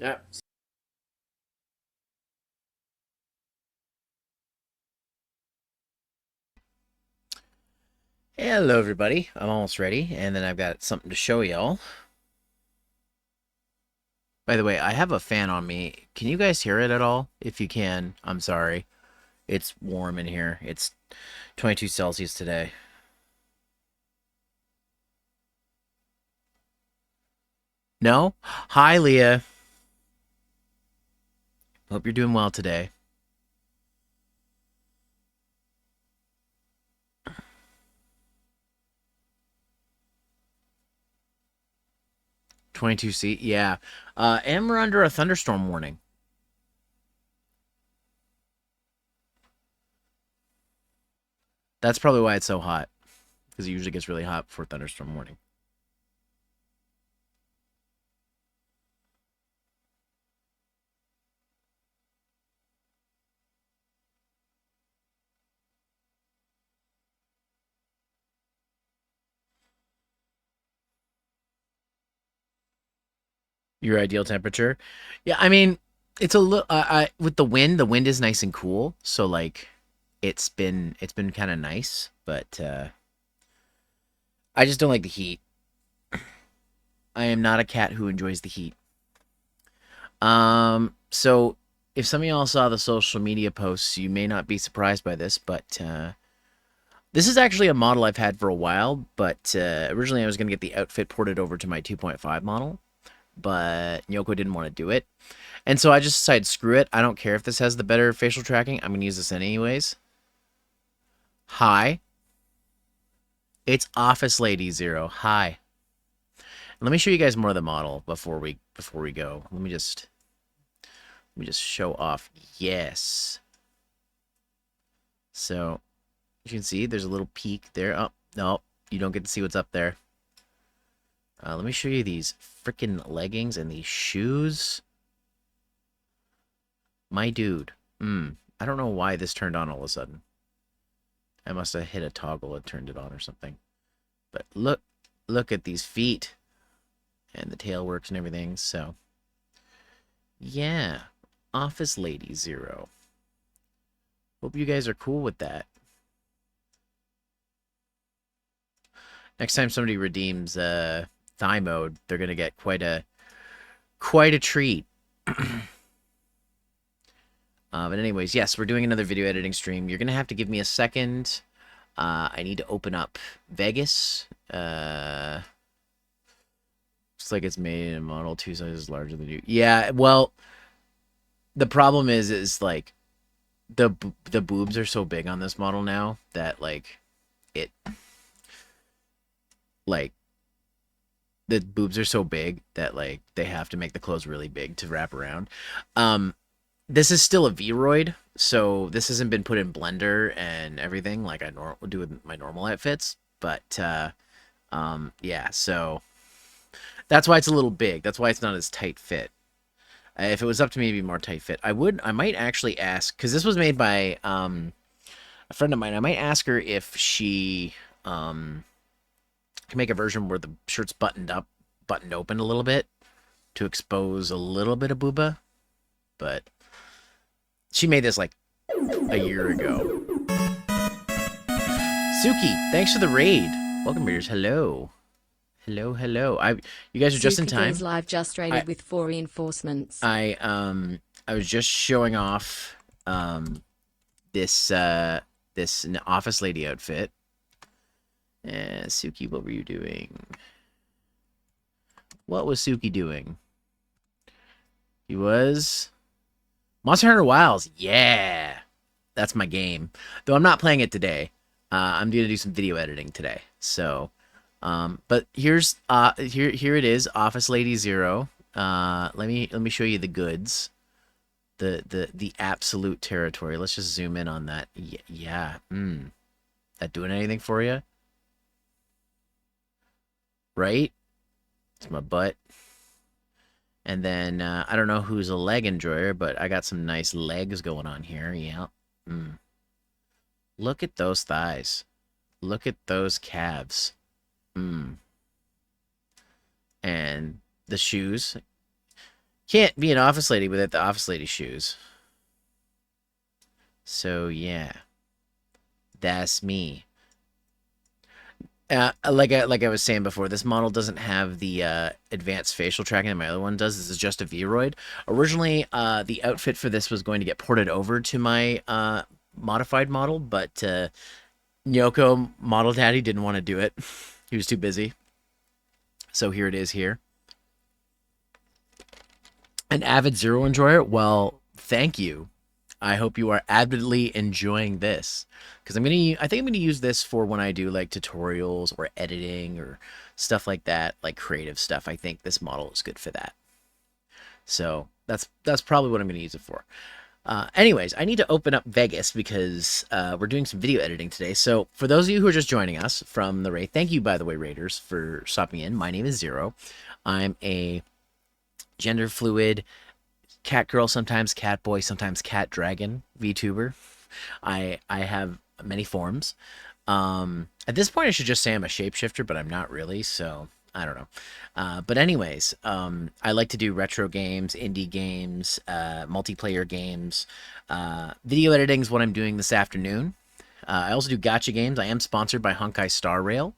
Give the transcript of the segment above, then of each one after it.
Yeah. Hello, everybody. I'm almost ready, and then I've got something to show y'all. By the way, I have a fan on me. Can you guys hear it at all? If you can, I'm sorry. It's warm in here. It's 22 Celsius today. No? Hi, Leah. Hope you're doing well today. 22 C? Yeah. And we're under a thunderstorm warning. That's probably why it's so hot. Because it usually gets really hot before thunderstorm warning. Your ideal temperature? Yeah, I mean, it's a little. With the wind is nice and cool. So like, it's been kind of nice, but I just don't like the heat. I am not a cat who enjoys the heat. So if some of y'all saw the social media posts, you may not be surprised by this, but this is actually a model I've had for a while. But originally, I was gonna get the outfit ported over to my 2.5 model, but Nyoko didn't want to do it. And so I just decided, screw it. I don't care if this has the better facial tracking. I'm going to use this anyways. Hi. It's Office Lady Zero. Hi. Let me show you guys more of the model before we go. Let me just show off. Yes. So, you can see there's a little peak there. Oh, no. You don't get to see what's up there. Let me show you these freaking leggings and these shoes. My dude. I don't know why this turned on all of a sudden. I must have hit a toggle and turned it on or something. But look at these feet and the tail works and everything. So, yeah, Office Lady Zero. Hope you guys are cool with that. Next time somebody redeems thigh mode, they're gonna get quite a treat. But anyways, yes, we're doing another video editing stream. You're gonna have to give me a second. I need to open up Vegas. Looks like it's made in a model 2 sizes larger than you. Yeah, well, the problem is like the boobs are so big on this model now that it like the boobs are so big that they have to make the clothes really big to wrap around. This is still a Vroid, so this hasn't been put in Blender and everything like I do with my normal outfits. But yeah, so that's why it's a little big. That's why it's not as tight fit. If it was up to me to be more tight fit, I might actually ask, because this was made by a friend of mine. I might ask her if she can make a version where the shirt's buttoned open a little bit to expose a little bit of booba. But she made this like a year ago. Suki, thanks for the raid. Welcome, readers. Hello. Hello. You guys are just in time. Live just rated with 4 reinforcements. I was just showing off this this office lady outfit. And Suki, what were you doing? What was Suki doing? He was Monster Hunter Wilds. Yeah, that's my game. Though I'm not playing it today. I'm gonna do some video editing today. So, but here's here it is, Office Lady Zero. Let me show you the goods. The absolute territory. Let's just zoom in on that. Yeah. That doing anything for you? Right? It's my butt. And then, I don't know who's a leg enjoyer, but I got some nice legs going on here. Yeah. Look at those thighs. Look at those calves. And the shoes. Can't be an office lady without the office lady shoes. So yeah, that's me. Like I was saying before, this model doesn't have the advanced facial tracking that my other one does. This is just a Vroid. Originally, the outfit for this was going to get ported over to my modified model, but Nyoko Model Daddy didn't want to do it. He was too busy. So here it is here. An avid Zero enjoyer? Well, thank you. I hope you are avidly enjoying this because I think I'm gonna use this for when I do like tutorials or editing or stuff like that, like creative stuff. I think this model is good for that. So that's probably what I'm gonna use it for. Anyways, I need to open up Vegas because we're doing some video editing today. So for those of you who are just joining us from the raid, thank you by the way, raiders, for stopping in. My name is Zero. I'm a gender fluid cat girl, sometimes cat boy, sometimes cat dragon VTuber. I have many forms. At this point, I should just say I'm a shapeshifter, but I'm not really, so I don't know. But anyways, I like to do retro games, indie games, multiplayer games. Video editing is what I'm doing this afternoon. I also do gacha games. I am sponsored by Honkai Star Rail.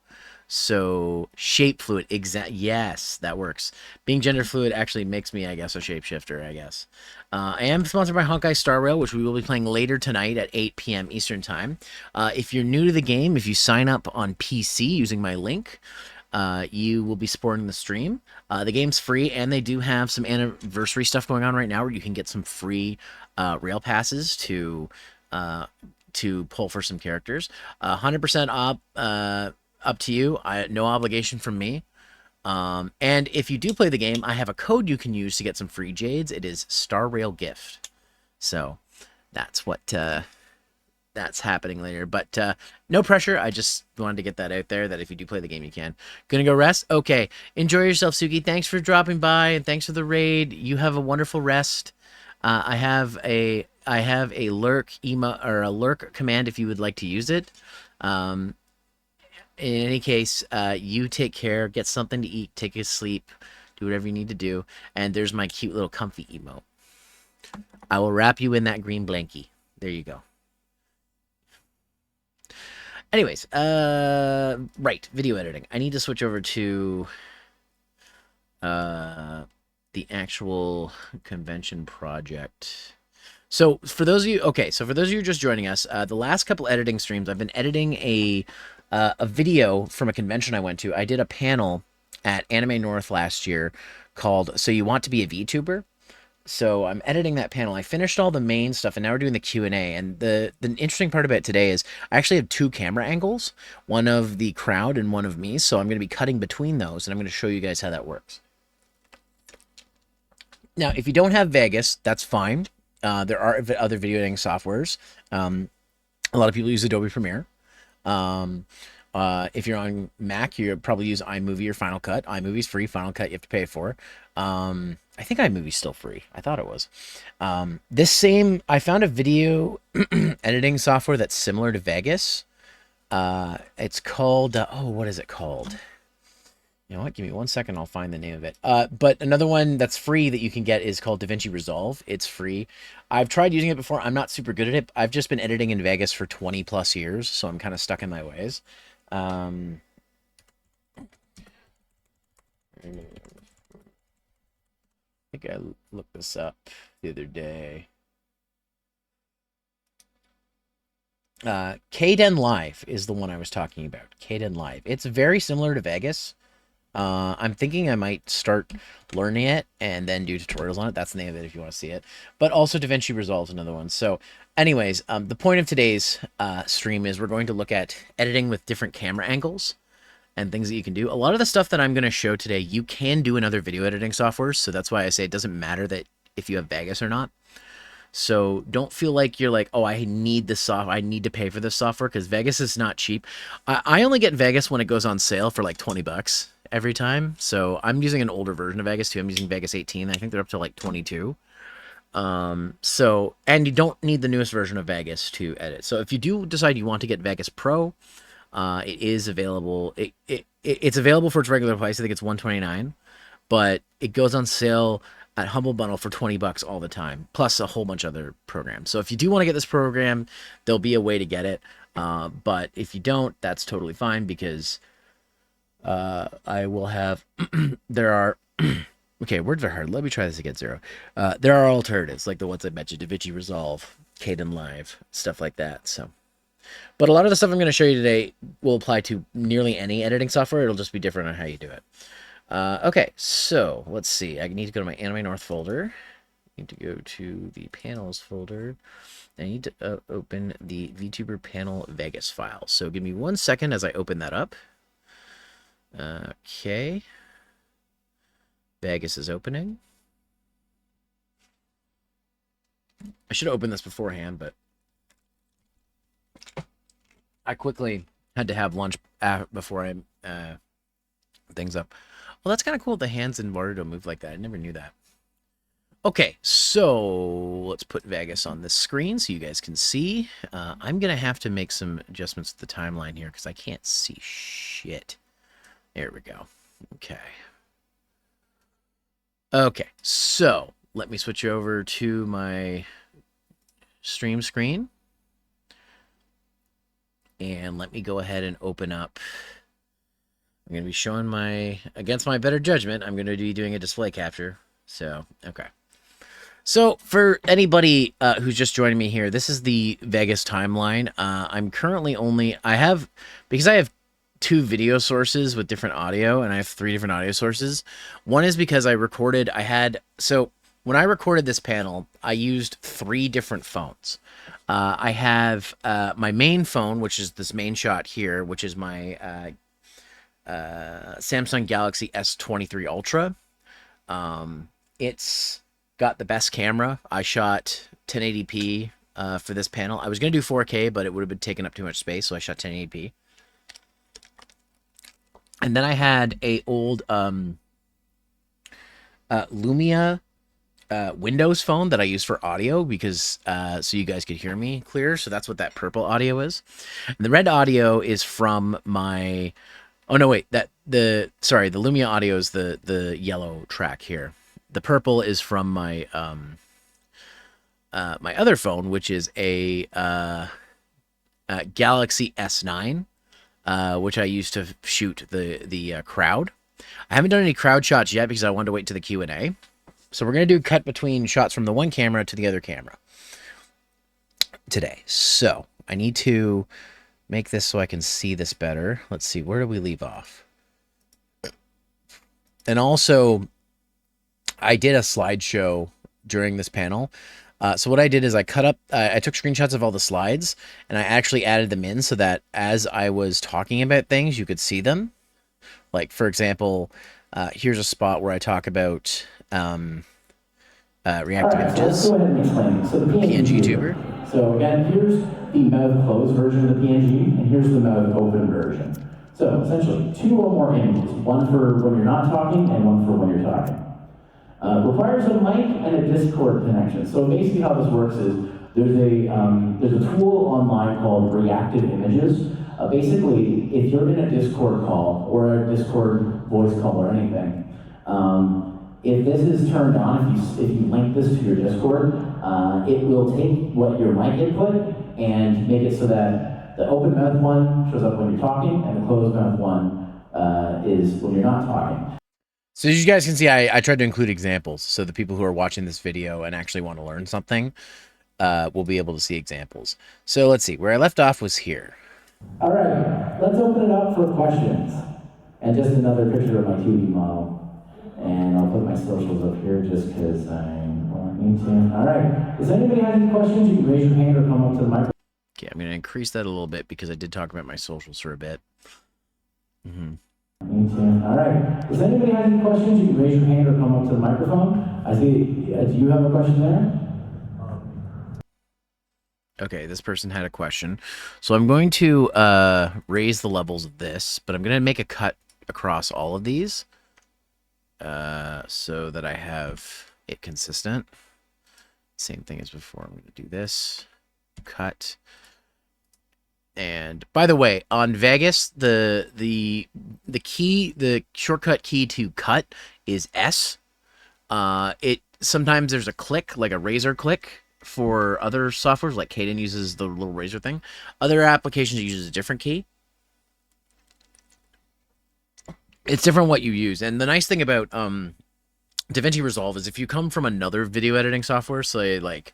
So shape fluid, exact. Yes, that works. Being gender fluid actually makes me, I guess, a shapeshifter. I guess. I am sponsored by Honkai Star Rail, which we will be playing later tonight at 8 p.m. Eastern time. If you're new to the game, if you sign up on PC using my link, you will be supporting the stream. The game's free, and they do have some anniversary stuff going on right now, where you can get some free rail passes to pull for some characters. 100% up to you. No obligation from me. And if you do play the game, I have a code you can use to get some free jades. It is Star Rail Gift. So that's what that's happening later. But no pressure. I just wanted to get that out there that if you do play the game, you can. Gonna go rest? Okay. Enjoy yourself, Suki. Thanks for dropping by and thanks for the raid. You have a wonderful rest. I have a lurk emo or a lurk command if you would like to use it. In any case, you take care, get something to eat, take a sleep, do whatever you need to do. And there's my cute little comfy emote. I will wrap you in that green blankie. There you go. Anyways, right, video editing. I need to switch over to the actual convention project. So for those of you just joining us, the last couple editing streams, I've been editing a video from a convention I went to. I did a panel at Anime North last year called "So You Want to Be a VTuber?" So I'm editing that panel. I finished all the main stuff, and now we're doing the Q&A. And the interesting part about it today is I actually have two camera angles, one of the crowd and one of me. So I'm going to be cutting between those, and I'm going to show you guys how that works. Now, if you don't have Vegas, that's fine. There are other video editing softwares. A lot of people use Adobe Premiere. If you're on Mac, you probably use iMovie or Final Cut. iMovie's free. Final Cut you have to pay for. I think iMovie's still free. I thought it was. I found a video editing software that's similar to Vegas. It's called, what is it called? You know what? Give me 1 second. I'll find the name of it. But another one that's free that you can get is called DaVinci Resolve. It's free. I've tried using it before. I'm not super good at it. I've just been editing in Vegas for 20 plus years, so I'm kind of stuck in my ways. I think I looked this up the other day. Kden Live is the one I was talking about. Kden Live. It's very similar to Vegas. I'm thinking I might start learning it and then do tutorials on it. That's the name of it if you want to see it. But also DaVinci Resolve is another one. So anyways, the point of today's stream is we're going to look at editing with different camera angles and things that you can do. A lot of the stuff that I'm going to show today, you can do in other video editing softwares. So that's why I say it doesn't matter that if you have Vegas or not. So don't feel like you're like, oh, I need this I need to pay for this software because Vegas is not cheap. I only get Vegas when it goes on sale for like 20 bucks every time. So I'm using an older version of Vegas too. I'm using Vegas 18. I think they're up to like 22. And you don't need the newest version of Vegas to edit. So if you do decide you want to get Vegas Pro, it is available. It's available for its regular price. I think it's $129, but it goes on sale at Humble Bundle for 20 bucks all the time, plus a whole bunch of other programs. So if you do want to get this program, there'll be a way to get it. But if you don't, that's totally fine because I will have. There are. Okay, words are hard. Let me try this again, Zero. There are alternatives like the ones I mentioned: DaVinci Resolve, Kden Live, stuff like that. So, but a lot of the stuff I'm going to show you today will apply to nearly any editing software. It'll just be different on how you do it. Okay, so let's see. I need to go to my Anime North folder. I need to go to the panels folder. I need to open the VTuber panel Vegas file. So give me 1 second as I open that up. Okay. Vegas is opening. I should have opened this beforehand, but I quickly had to have lunch before I things up. Well, that's kind of cool. The hands in Mario don't move like that. I never knew that. Okay, so let's put Vegas on this screen so you guys can see. I'm going to have to make some adjustments to the timeline here because I can't see shit. There we go. Okay. Okay, so let me switch over to my stream screen. And let me go ahead and open up. I'm going to be showing against my better judgment, I'm going to be doing a display capture. So, okay. So, for anybody who's just joining me here, this is the Vegas timeline. I'm currently because I have 2 video sources with different audio, and I have 3 different audio sources. One is because so when I recorded this panel, I used 3 different phones. I have my main phone, which is this main shot here, which is my Samsung Galaxy S23 Ultra. It's got the best camera. I shot 1080p for this panel. I was going to do 4K, but it would have been taking up too much space, so I shot 1080p. And then I had a old Lumia Windows phone that I use for audio because so you guys could hear me clear. So that's what that purple audio is. And the red audio is from my. Oh no, wait. The Lumia audio is the yellow track here. The purple is from my my other phone, which is a Galaxy S9, which I used to shoot the crowd. I haven't done any crowd shots yet because I wanted to wait to the Q&A. So we're going to do cut between shots from the one camera to the other camera today. So I need to make this so I can see this better. Let's see, where do we leave off? And also, I did a slideshow during this panel. So what I did is I I took screenshots of all the slides, and I actually added them in so that as I was talking about things, you could see them. Like, for example, here's a spot where I talk about reactive images. So let's go ahead and explain. So the PNG tuber. So again, here's the mouth closed version of the PNG, and here's the mouth open version. So essentially, 2 or more images, one for when you're not talking and one for when you're talking. Requires a mic and a Discord connection. So basically how this works is there's a tool online called Reactive Images. Basically, if you're in a Discord call or a Discord voice call or anything, if this is turned on, if you link this to your Discord, it will take what your mic input and make it so that the open mouth one shows up when you're talking and the closed mouth one is when you're not talking. So as you guys can see, I tried to include examples so the people who are watching this video and actually want to learn something will be able to see examples. So let's see, where I left off was here. All right, let's open it up for questions. And just another picture of my 2D model. And I'll put my socials up here just because I need to. All right, does anybody have any questions? You can raise your hand or come up to the microphone. Okay, I'm going to increase that a little bit because I did talk about my socials for a bit. All right. Does anybody have any questions? You can raise your hand or come up to the microphone. I see. Do you have a question there? Okay, this person had a question. So I'm going to raise the levels of this, but I'm going to make a cut across all of these so that I have it consistent. Same thing as before. I'm going to do this. Cut. And by the way, on Vegas, the shortcut key to cut is S. It sometimes there's a click, like a razor click for other softwares, like Caden uses the little razor thing. Other applications use a different key. It's different what you use. And the nice thing about DaVinci Resolve is if you come from another video editing software, say like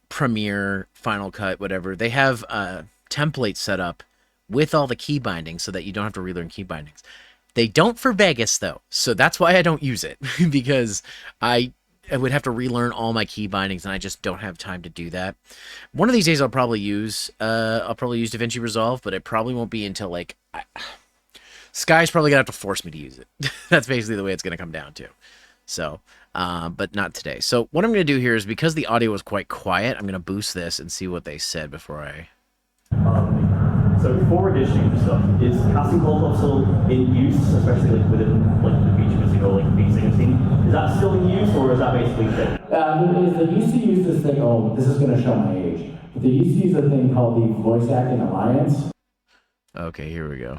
Premiere, Final Cut, whatever, they have templates set up with all the key bindings so that you don't have to relearn key bindings. They don't for Vegas though, so that's why I don't use it because I would have to relearn all my key bindings, and I just don't have time to do that. One of these days, I'll probably use DaVinci Resolve, but it probably won't be until like Sky's probably gonna have to force me to use it. That's basically the way it's gonna come down to. So, but not today. So what I'm gonna do here is because the audio was quite quiet, I'm gonna boost this and see what they said before I. So for editing stuff, is casting calls also in use, especially like within like the VTubers, you know, like VSing scene? Is that still in use, or is that basically dead? They used to use this thing. Oh, this is going to show my age. But they used to use a thing called the Voice Acting Alliance. Okay, here we go.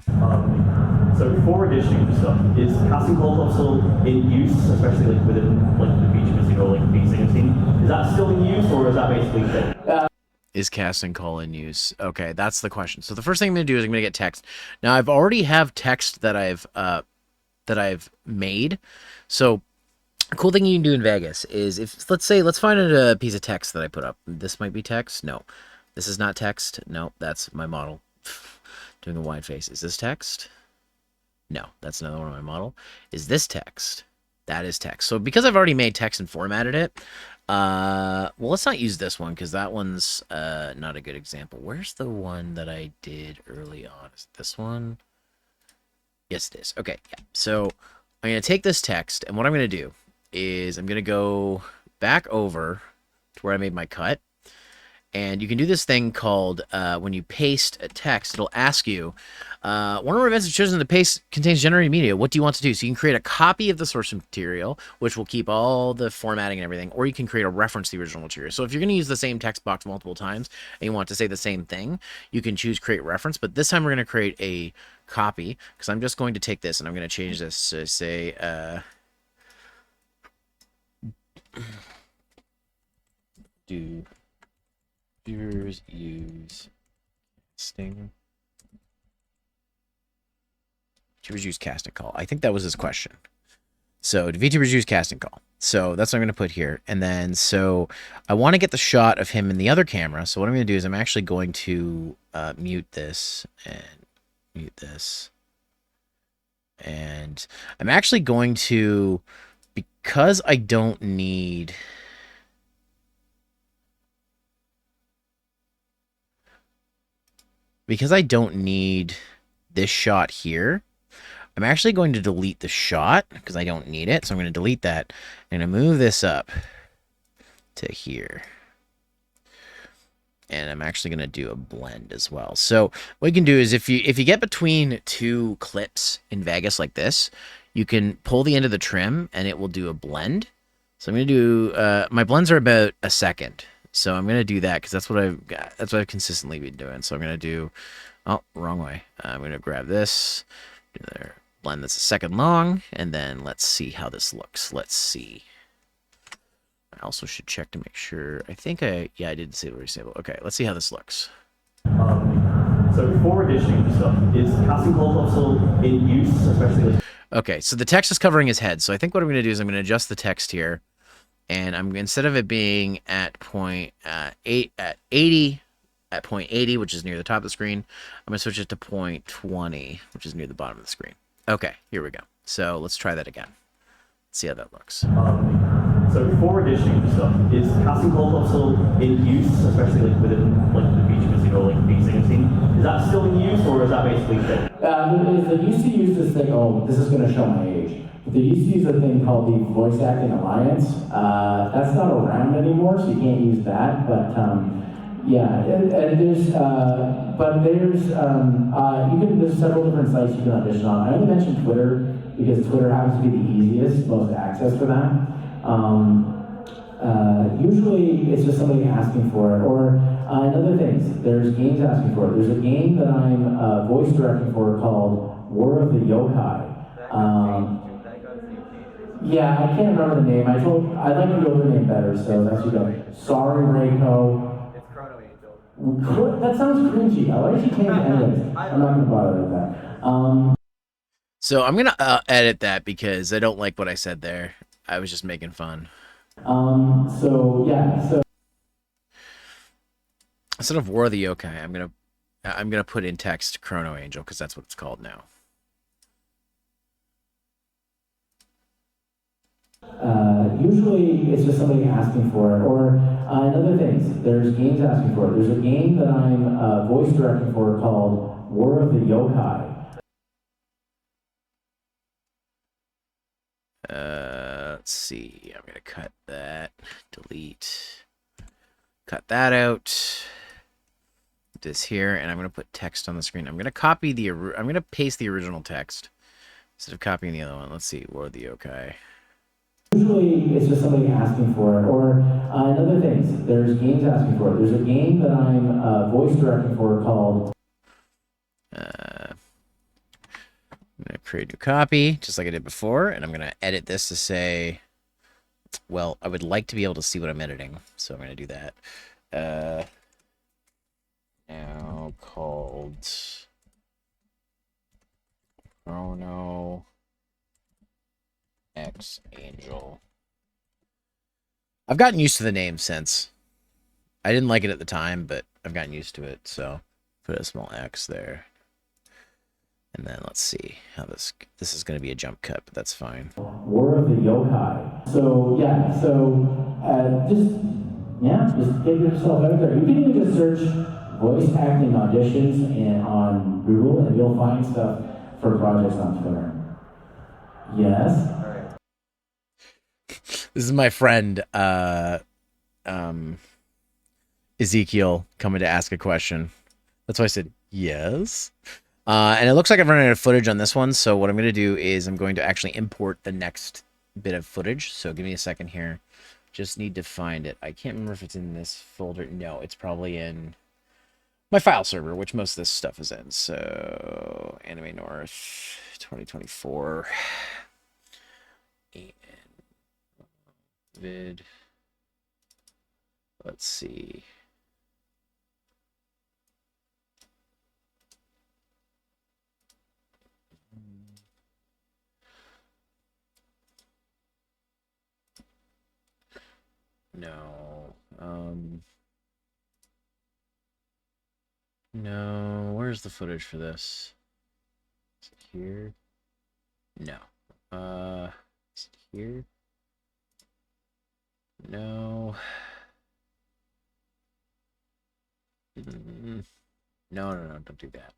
So for editing stuff, is casting calls also in use, especially like within like the VTubers, you know, like VSing scene? Is that still in use, or is that basically dead? Is casting call in use? Okay, that's the question. So the first thing I'm gonna do is I'm gonna get text. Now I've already have text that I've made. So a cool thing you can do in Vegas is if let's find a piece of text that I put up. This might be text. No, this is not text. No, that's my model doing a wide face. Is this text? No, that's another one of my model. Is this text? That is text. So because I've already made text and formatted it, well, let's not use this one because that one's not a good example. Where's the one that I did early on? Is it this one? Yes, it is. Okay, yeah. So I'm going to take this text, and what I'm going to do is I'm going to go back over to where I made my cut. And you can do this thing called, when you paste a text, it'll ask you, one of our events is chosen to paste contains generated media. What do you want to do? So you can create a copy of the source material, which will keep all the formatting and everything, or you can create a reference to the original material. So if you're going to use the same text box multiple times and you want to say the same thing, you can choose create reference. But this time we're going to create a copy because I'm just going to take this and I'm going to change this to say, do viewers use casting? VTubers use casting call. I think that was his question. So do VTubers use casting call? So that's what I'm going to put here. And then so I want to get the shot of him in the other camera. So what I'm going to do is I'm actually going to mute this and mute this. And I'm actually going to, because I don't need... Because I don't need this shot here, I'm actually going to delete the shot because I don't need it. So I'm going to delete that. I'm going to move this up to here. And I'm actually going to do a blend as well. So what you can do is if you get between two clips in Vegas like this, you can pull the end of the trim and it will do a blend. So I'm going to do, my blends are about a second. So I'm going to do that because that's what I've got. That's what I've consistently been doing. So I'm going to do, oh, wrong way. I'm going to grab this, do there, blend that's a second long, and then let's see how this looks. Let's see. I also should check to make sure. I think yeah, I did disable resable. Okay, let's see how this looks. So for editing stuff, is casting calls also in use, especially? Okay, so the text is covering his head. So I think what I'm going to do is I'm going to adjust the text here. And I'm instead of it being at point 80, which is near the top of the screen, I'm gonna switch it to point 20, which is near the bottom of the screen. Okay, here we go. So let's try that again. Let's see how that looks. So for editing stuff, is casting calls also in use, especially like within like the VTubers, you know, like VSing scene? Is that still in use, or is that basically dead? They used to use this thing. Oh, this is going to show my age. They used to use a thing called the Voice Acting Alliance. That's not around anymore, so you can't use that. But yeah, and there's there's several different sites you can audition on. I only mentioned Twitter because Twitter happens to be the easiest, most access for that. Usually it's just somebody asking for it, or in other things, there's games asking for it. There's a game that I'm voice directing for called War of the Yokai. Yeah, I can't remember the name. I like the older name better, so that's you go. Sorry, Reiko. It's Chrono Angel. That sounds cringy. I like you change it anyways. I'm not gonna bother with that. So I'm gonna edit that because I don't like what I said there. I was just making fun. So yeah, so Instead of War of the Yokai, I'm gonna put in text Chrono Angel because that's what it's called now. usually it's just somebody asking for it, or in other things, there's games asking for it. There's a game that I'm voice directing for called War of the Yokai. Let's see. I'm gonna cut that. Delete. Cut that out. This here, and I'm gonna put text on the screen. I'm gonna copy the. I'm gonna paste the original text instead of copying the other one. Let's see. War of the Yokai. Usually it's just somebody asking for it, or in other things, there's games asking for it. There's a game that I'm voice directing for called. I'm gonna create a new copy, just like I did before, and I'm gonna edit this to say, well, I would like to be able to see what I'm editing, so I'm gonna do that. Now called Chrono X Angel. I've gotten used to the name since. I didn't like it at the time, but I've gotten used to it, so put a small X there. And then let's see how this is going to be a jump cut, but that's fine. War of the Yokai. So yeah, just get yourself out there. You can even just search voice acting auditions on Google, and you'll find stuff for projects on Twitter. Yes. This is my friend Ezekiel coming to ask a question. That's why I said yes. And it looks like I've run out of footage on this one, so what I'm going to do is I'm going to actually import the next bit of footage. So give me a second here. Just need to find it. I can't remember if it's in this folder. No, it's probably in my file server, which most of this stuff is in. So Anime North 2024 and vid. Let's see. No. No. Where's the footage for this? Is it here? No. Is it here? No. No, don't do that.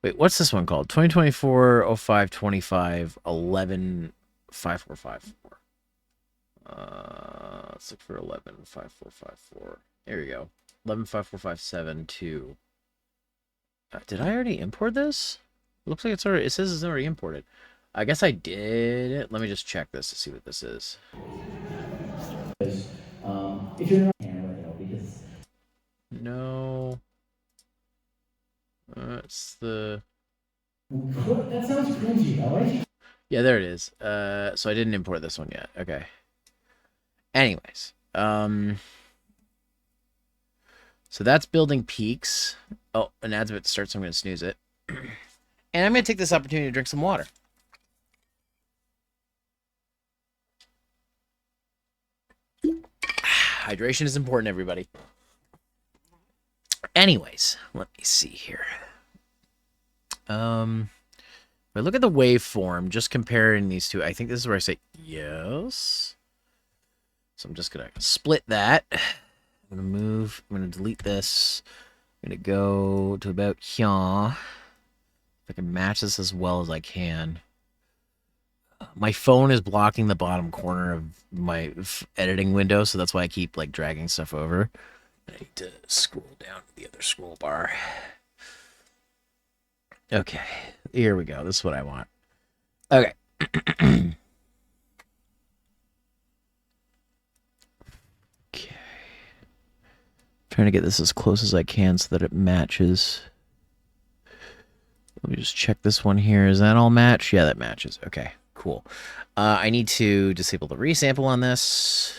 Wait, what's this one called? 2024 05 25 11 5454. Let's look for 11 5454. There we go. 11 54572. Did I already import this? It looks like it's already. It says it's already imported. I guess I did. Let me just check this to see what this is. If you're not because No. It's the. that sounds cringy. I like it. Yeah, there it is. So I didn't import this one yet. Okay. Anyways, so that's building peaks. Oh, an ad's about to start, so I'm going to snooze it. And I'm going to take this opportunity to drink some water. Hydration is important, everybody. Anyways, let me see here. If I look at the waveform, just comparing these two, I think this is where I say yes. So I'm just going to split that. I'm going to delete this. I'm going to go to about here. If I can match this as well as I can. My phone is blocking the bottom corner of my editing window, so that's why I keep like dragging stuff over. I need to scroll down to the other scroll bar. Okay, here we go. This is what I want. Okay. Okay. Trying to get this as close as I can so that it matches. Let me just check this one here. Is that all match? Yeah, that matches. Okay, cool. cool. I need to disable the resample on this.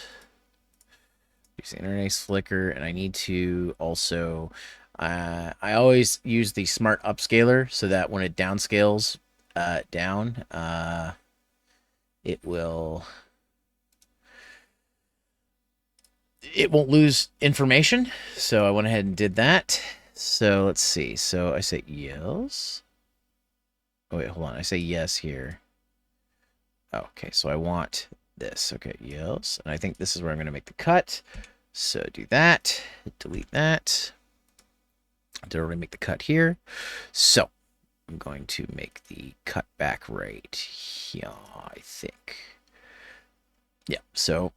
Use the interface flicker, and I need to also... I always use the smart upscaler so that when it downscales down, it won't lose information. So I went ahead and did that. So let's see. So I say yes. Oh, wait, hold on. I say yes here. Okay, so I want this. Okay, yes. And I think this is where I'm going to make the cut. So do that. Delete that. Did already make the cut here. So I'm going to make the cut back right here, I think. Yeah, so...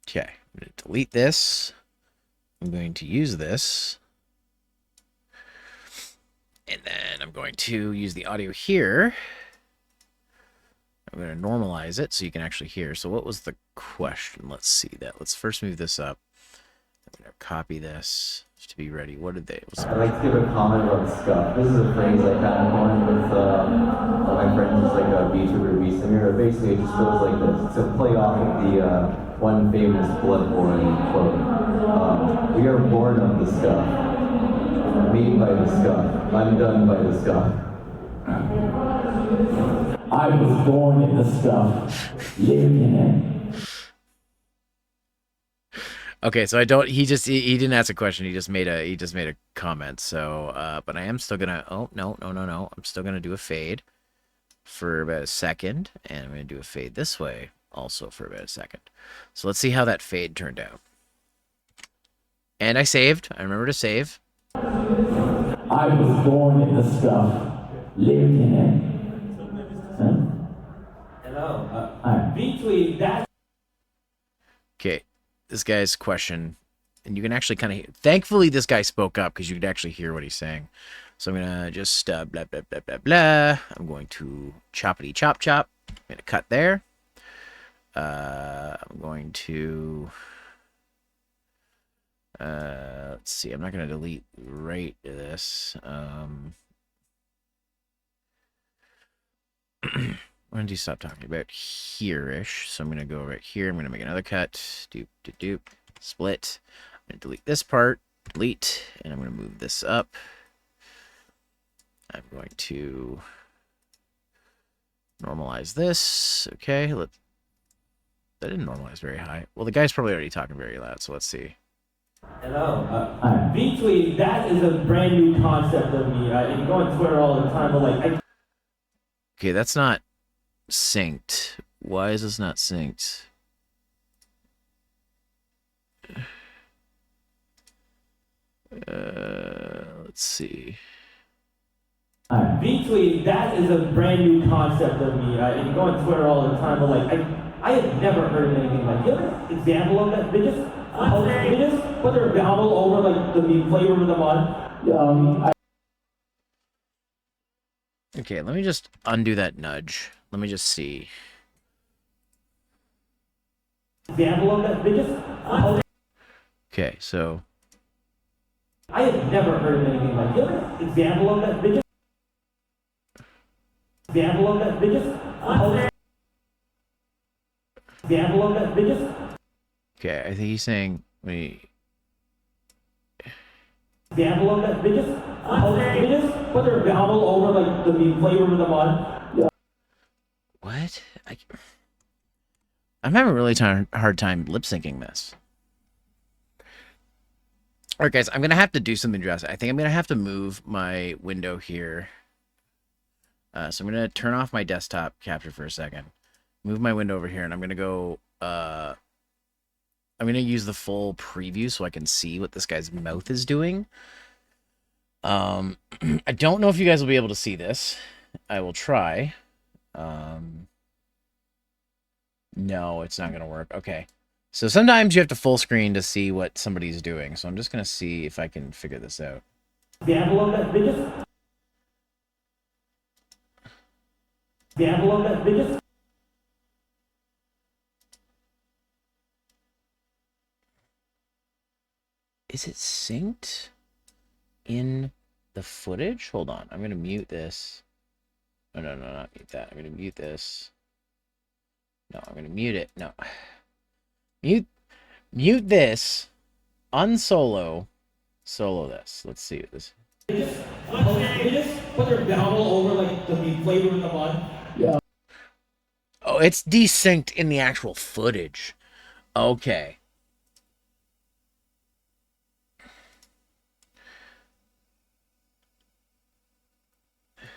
Okay, I'm going to delete this. I'm going to use this. And then I'm going to use the audio here. I'm going to normalize it so you can actually hear. So what was the question? Let's see that. Let's first move this up. I'm going to copy this to be ready. What did they... I'd like to give a comment about scuff. This is a phrase I kind of coined with one of my friends who's like a VTuber singer. Basically, it just goes like this. To play off of the one famous Bloodborne quote. We are born of the scuff. Made by the scuff. Undone by the scuff. I was born in the stuff, lived in it. Okay, so he didn't ask a question. He just made a comment. So, but I am still gonna. Oh no. I'm still gonna do a fade for about a second, and I'm gonna do a fade this way also for about a second. So let's see how that fade turned out. And I saved. I remember to save. I was born in the stuff, lived in it. Hello. Hi. Between that. Okay, this guy's question, and you can actually kind of... Thankfully, this guy spoke up because you could actually hear what he's saying. So I'm going to just blah, blah, blah, blah, blah. I'm going to choppity chop chop. I'm going to cut there. I'm going to... let's see, I'm not going to delete right this. When did you stop talking about here-ish? So I'm going to go right here. I'm going to make another cut. Doop, doop, doop. Split. I'm going to delete this part. Delete. And I'm going to move this up. I'm going to normalize this. Okay. That didn't normalize very high. Well, the guy's probably already talking very loud, so let's see. Hello. Between that is a brand new concept of me. And you go on Twitter all the time, but like. Okay, that's not synced. Why is this not synced? Let's see. Between that is a brand new concept of me. And you go on Twitter all the time, but like I have never heard of anything like. You have an example of that? They just put their vowel over like the flavor of the mud. Okay, let me just undo that nudge. Let me just see. Example of that? They just. Okay, so... I have never heard of anything like. You have an example of that? They just. Example of that? They just. Example of that? They just. Okay, I think he's saying... Wait... Example of that? They just put their vowel over like the flavor of the mud. What? I'm having a really hard time lip syncing this. Alright guys, I'm going to have to do something drastic. I think I'm going to have to move my window here. So I'm going to turn off my desktop capture for a second. Move my window over here, and I'm going to go... I'm going to use the full preview so I can see what this guy's mouth is doing. I don't know if you guys will be able to see this. I will try. No, it's not going to work. Okay. So sometimes you have to full screen to see what somebody's doing. So I'm just going to see if I can figure this out. Example of that? They just. Example of that? They just. Is it synced in the footage? Hold on. I'm going to mute this. Oh, no, not mute that. I'm gonna mute this. No, I'm gonna mute it. No. Mute this. Unsolo. Solo this. Let's see what this. They just put their bevel over like the meat flavor in the bun. Yeah. Oh, it's desynced in the actual footage. Okay.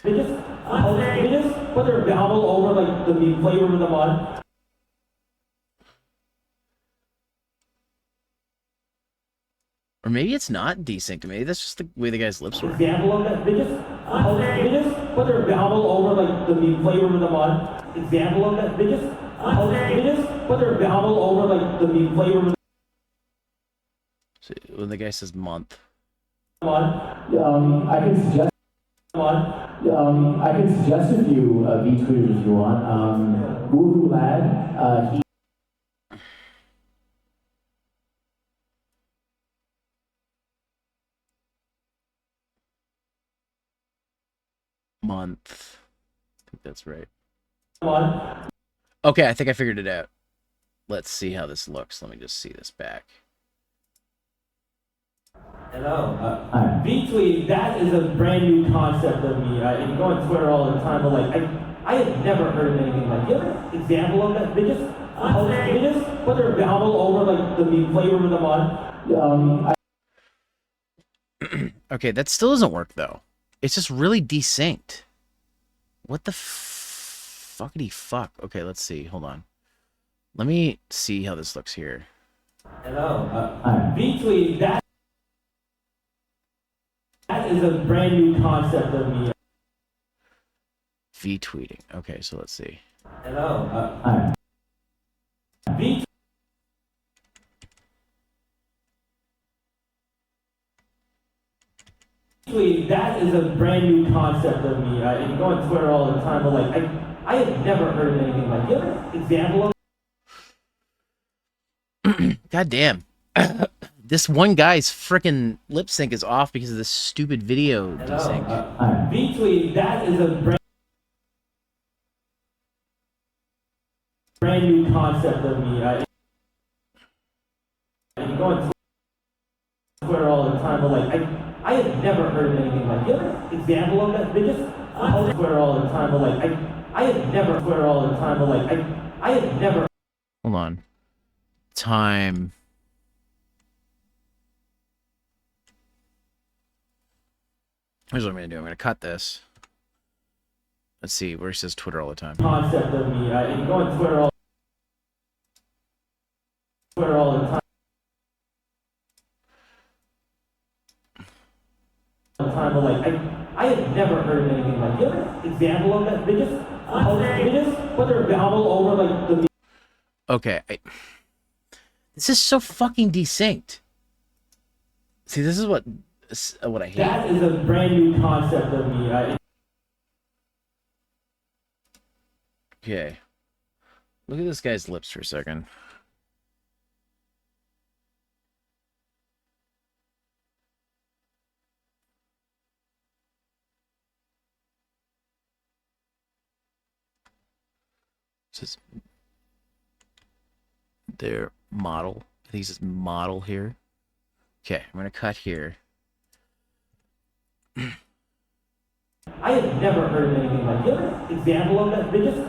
They just put their bevel over like the meat flavor in the bun. Or maybe it's not desynced. Maybe that's just the way the guy's lips were. Example of that, they just put their bevel over like the meat flavor in the bun. Example of that, they just put their bevel over like the meat flavor. So when the guy says month. I can suggest. I can suggest a few VTubers if you want. Woohoo Lad, he. Month. I think that's right. Okay, I think I figured it out. Let's see how this looks. Let me just see this back. Hello. VTweet, that is a brand new concept of me. And you go on Twitter all the time, but like, I had never heard of anything like. You have an example of that? They just put their bevel over like the meat flavor in the bun. Okay, that still doesn't work though. It's just really desynced. What the fuckity fuck? Okay, let's see. Hold on. Let me see how this looks here. Hello. VTweet, that is a brand new concept of me. V-tweeting. Okay, so let's see. Hello. That is a brand new concept of me. And you go on Twitter all the time, but like, I had never heard of anything like. You have an example of. God damn. This one guy's freaking lip sync is off because of this stupid video desync. VTweet, that is a brand new concept of me. And you go on Twitter all the time, but like, I had never heard of anything like. You have an example of that? They just Twitter all the time, but like, I had never Twitter all the time, but like, I had never. Hold on. Time. Here's what I'm going to do. I'm going to cut this. Let's see where he says Twitter all the time. Concept of me. And you go on Twitter all the time. But like, I had never heard of anything like. You have an example of that? They just put their bevel over like the. Okay. This is so fucking desynced. See, this is what I hate. That is a brand new concept of me. Okay. Look at this guy's lips for a second. This is their model. I think it says model here. Okay, I'm gonna cut here. I had never heard of anything like. You have an example of that? They just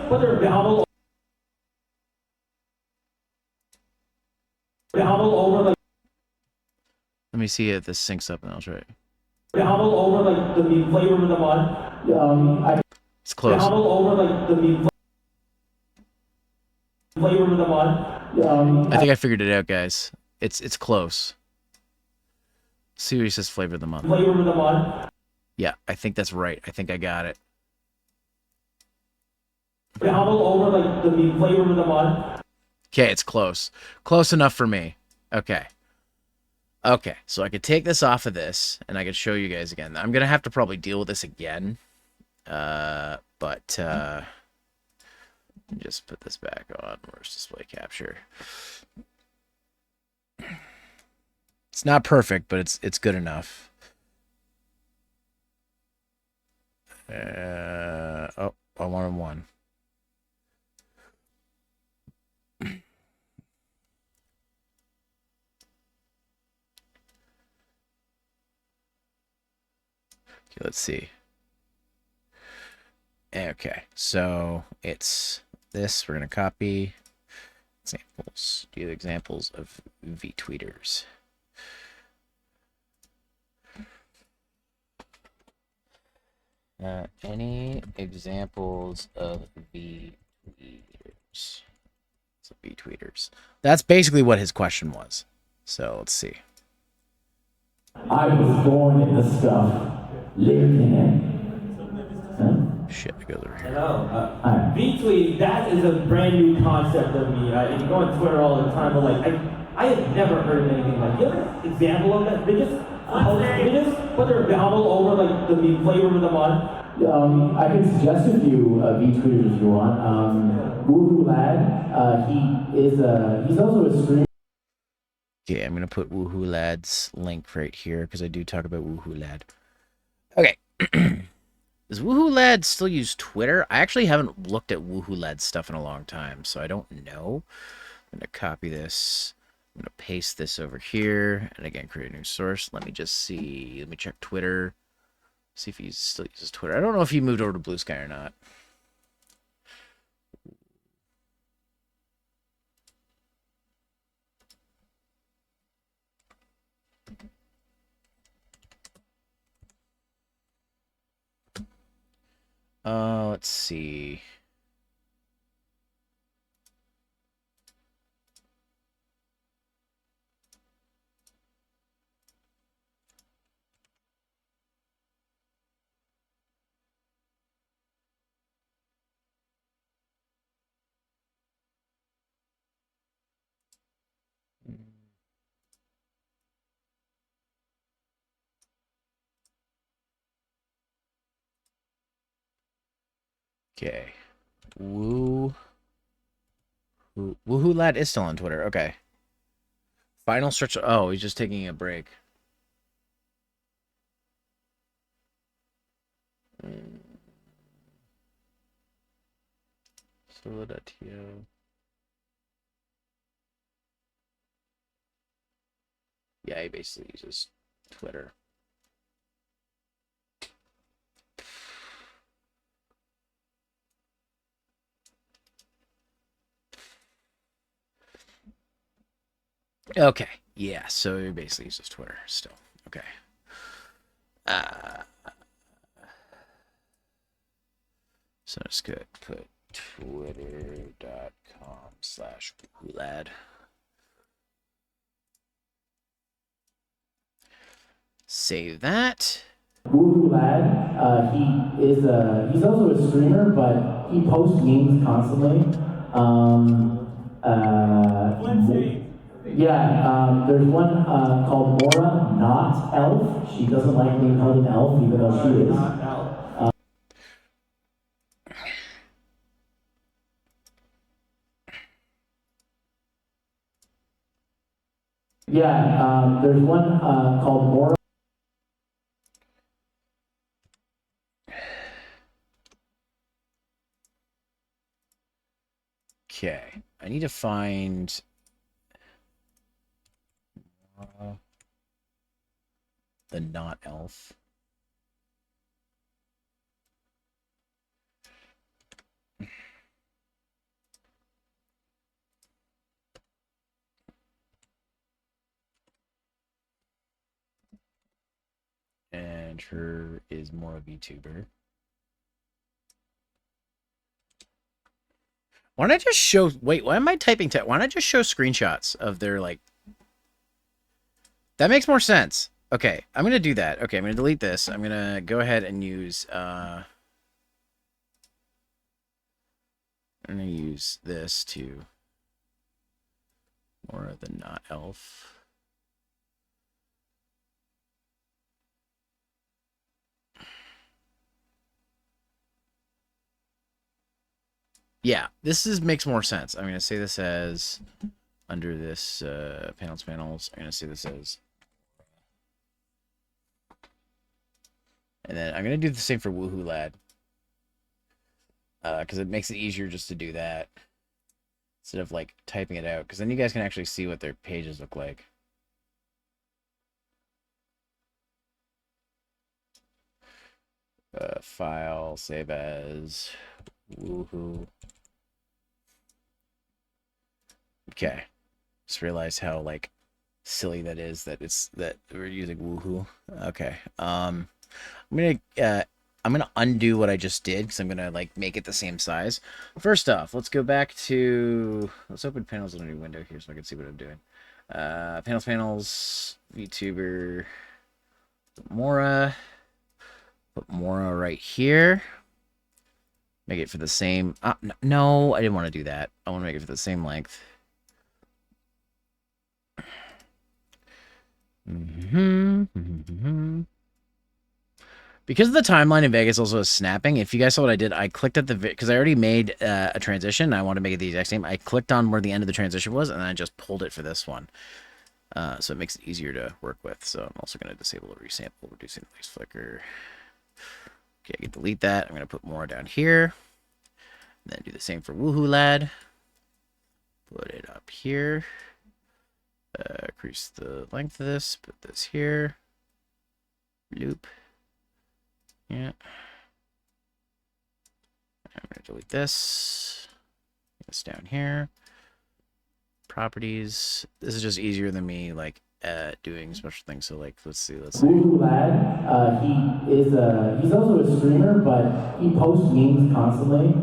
put their bevel over like. Let me see if this syncs up and I'll try it. Bevel over like the meat flavor in the bun. It's close. Bevel over like the meat flavor in the bun. I think I figured it out, guys. It's close. See what he says flavor of the month. Flavor in the bun. Yeah, I think that's right. I think I got it. Bevel over like the meat flavor in the bun. Okay, it's close. Close enough for me. Okay. Okay, so I could take this off of this, and I could show you guys again. I'm going to have to probably deal with this again. But just put this back on. Where's display capture? It's not perfect, but it's good enough. Oh, I wanted one. Okay, let's see. Okay, so it's this. We're gonna copy examples. Do examples of VTweeters. Any examples of VTweeters? So VTweeters. That's basically what his question was. So let's see. I was born in the stuff, lived in it. Shit, it goes over here. Hello. V-tweet, that is a brand new concept of me. And you go on Twitter all the time, but like, I have never heard of anything like. You have an example of that? They just put their vowel over like the flavor of the mod. I can suggest a few V-tweeters if you want. Woohoo Lad, he's also a streamer. Okay, I'm gonna put Woohoo Lad's link right here because I do talk about Woohoo Lad. Okay. Does Woohoo Lad still use Twitter? I actually haven't looked at Woohoo Lad's stuff in a long time, so I don't know. I'm gonna copy this. I'm gonna paste this over here, and again, create a new source. Let me just see. Let me check Twitter. See if he still uses Twitter. I don't know if he moved over to Blue Sky or not. Let's see. Okay. Woohoo Lad is still on Twitter. Okay. Final stretch. Oh, he's just taking a break. Solo.to. Yeah, he basically uses Twitter. Okay. Yeah, so he basically uses Twitter still. Okay. So it's good. Put twitter.com/Woohoolad. Save that. Woohoo Lad, he's also a streamer, but he posts memes constantly. There's one called Mora, not Elf. She doesn't like being called an elf, even though she is. There's one called Mora. Okay. I need to find the not elf. And her is more a VTuber. Why don't I just show... Wait, why am I typing text? Why don't I just show screenshots of their, like... That makes more sense. Okay, I'm going to do that. Okay, I'm going to delete this. I'm going to go ahead and use... I'm going to use this to... More of the not elf. Yeah, makes more sense. I'm going to say this as under this panels. I'm going to say this as And then I'm going to do the same for Woohoo Lad. Because it makes it easier just to do that. Instead of, like, typing it out. Because then you guys can actually see what their pages look like. File, save as, Woohoo. Okay. Just realized how, like, silly that is that we're using Woohoo. Okay. I'm gonna undo what I just did because I'm gonna like make it the same size. First off, let's go back to, let's open panels in a new window here so I can see what I'm doing. Panels, VTuber, Mora, put Mora right here. Make it for the same, no, I didn't want to do that. I want to make it for the same length. Because the timeline in Vegas also is snapping, if you guys saw what I did, I clicked at the, because I already made a transition, I want to make it the exact same. I clicked on where the end of the transition was, and then I just pulled it for this one. So it makes it easier to work with. So I'm also going to disable the resample, reducing the lace flicker. Okay, I can delete that. I'm going to put more down here. And then do the same for Woohoo Lad. Put it up here. Increase the length of this. Put this here. Loop. Yeah. I'm going to delete this. This down here. Properties. This is just easier than me, like, doing special things. So, like, let's see. Woo Lad, he's also a streamer, but he posts memes constantly.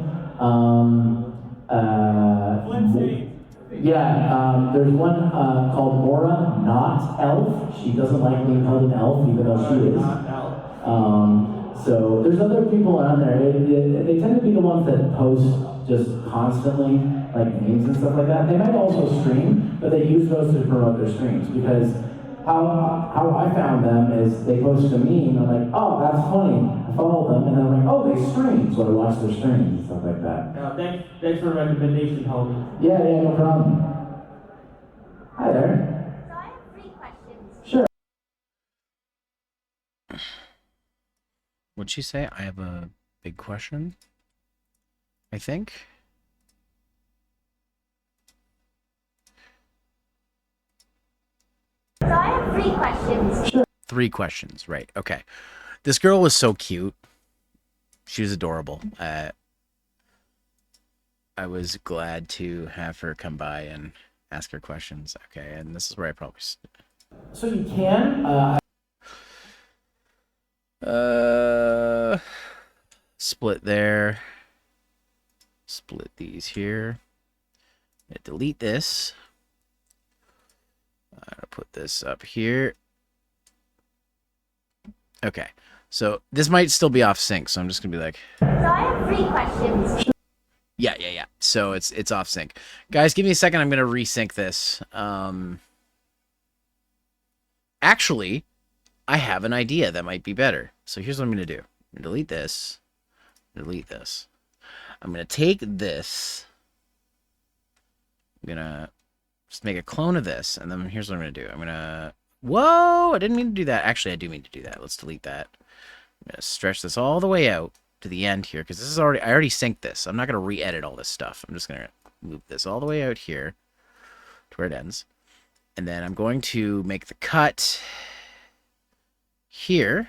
There's one called Mora, not Elf. She doesn't like being called an elf, even though she is. So there's other people on there. They tend to be the ones that post just constantly, like memes and stuff like that. They might also stream, but they use those to promote their streams because how I found them is they post a meme. I'm like, oh, that's funny. I follow them, and then I'm like, oh, they stream, so I watch their streams and stuff like that. Thanks for the recommendation, homie. Yeah, no problem. Hi there. So I have 3 questions. Sure. What'd she say? I have a big question, I think. So I have 3 questions. Sure. 3 questions, right. Okay. This girl was so cute. She was adorable. I was glad to have her come by and ask her questions. Okay, and this is where I probably... So you can... split there. Split these here. Delete this. I'm gonna put this up here. Okay, so this might still be off sync, so I'm just gonna be like... So I have 3 questions. Yeah. So it's off sync. Guys, give me a second. I'm gonna resync this. Actually, I have an idea that might be better. So here's what I'm gonna do. I'm gonna delete this. Delete this. I'm gonna take this. I'm gonna just make a clone of this, and then here's what I'm gonna do. I'm gonna... Whoa! I didn't mean to do that. Actually, I do mean to do that. Let's delete that. I'm gonna stretch this all the way out to the end here, because this is already... I already synced this. I'm not gonna re-edit all this stuff. I'm just gonna move this all the way out here to where it ends. And then I'm going to make the cut here,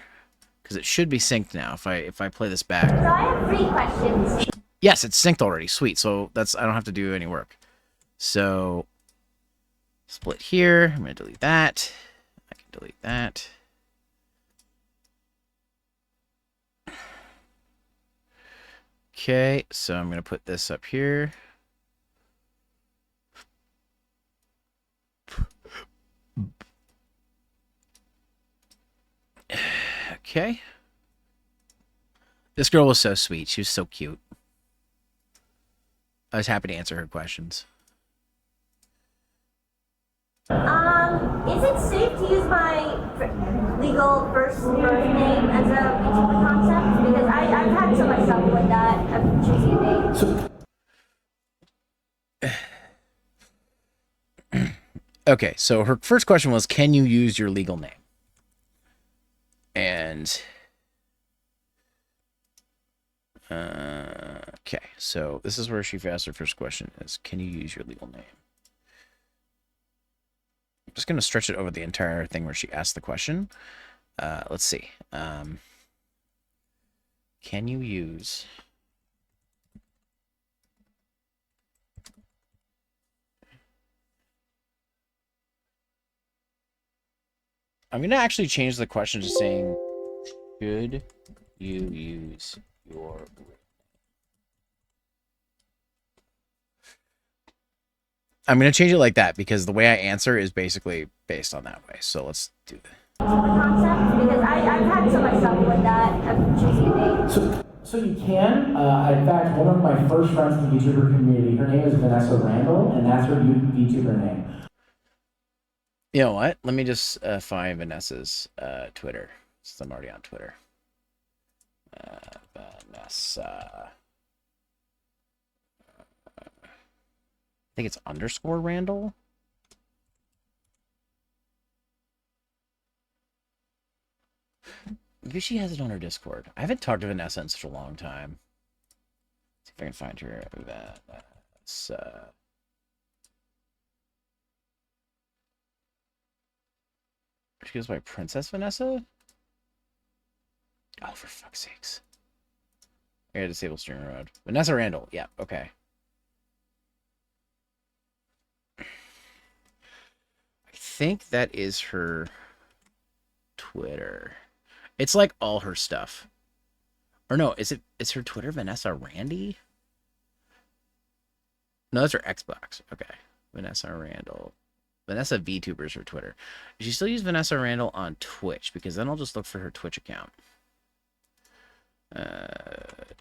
because it should be synced now if I play this back. So I have 3 questions. Yes, it's synced already. Sweet. So that's, I don't have to do any work. So split here. I'm going to delete that. I can delete that. Okay, so I'm going to put this up here. Okay. This girl was so sweet. She was so cute. I was happy to answer her questions. Is it safe to use my legal first birth name as a VTuber concept? Because I've had some myself with that. I'm choosing a name. Okay, so her first question was, can you use your legal name? And Okay, so this is where she asked her first question is, can you use your legal name? I'm just going to stretch it over the entire thing where she asked the question. Let's see. Can you use... I'm going to actually change the question to saying, should you use your... I'm going to change it like that because the way I answer is basically based on that way. So let's do that. Concept because I've had some myself with that of choosing names. So you can. In fact, one of my first friends in the VTuber community, her name is Vanessa Randall, and that's her VTuber name. You know what? Let me just find Vanessa's Twitter, since I'm already on Twitter. Vanessa. I think it's underscore Randall. Maybe she has it on her Discord. I haven't talked to Vanessa in such a long time. Let's see if I can find her. Vanessa. She goes by Princess Vanessa? Oh, for fuck's sakes. I gotta disable streamer mode. Vanessa Randall. Yeah, okay. I think that is her Twitter. It's like all her stuff. Or no, is her Twitter Vanessa Randy? No, that's her Xbox. Okay. Vanessa Randall. Vanessa VTuber is her Twitter. She still use Vanessa Randall on Twitch because then I'll just look for her Twitch account.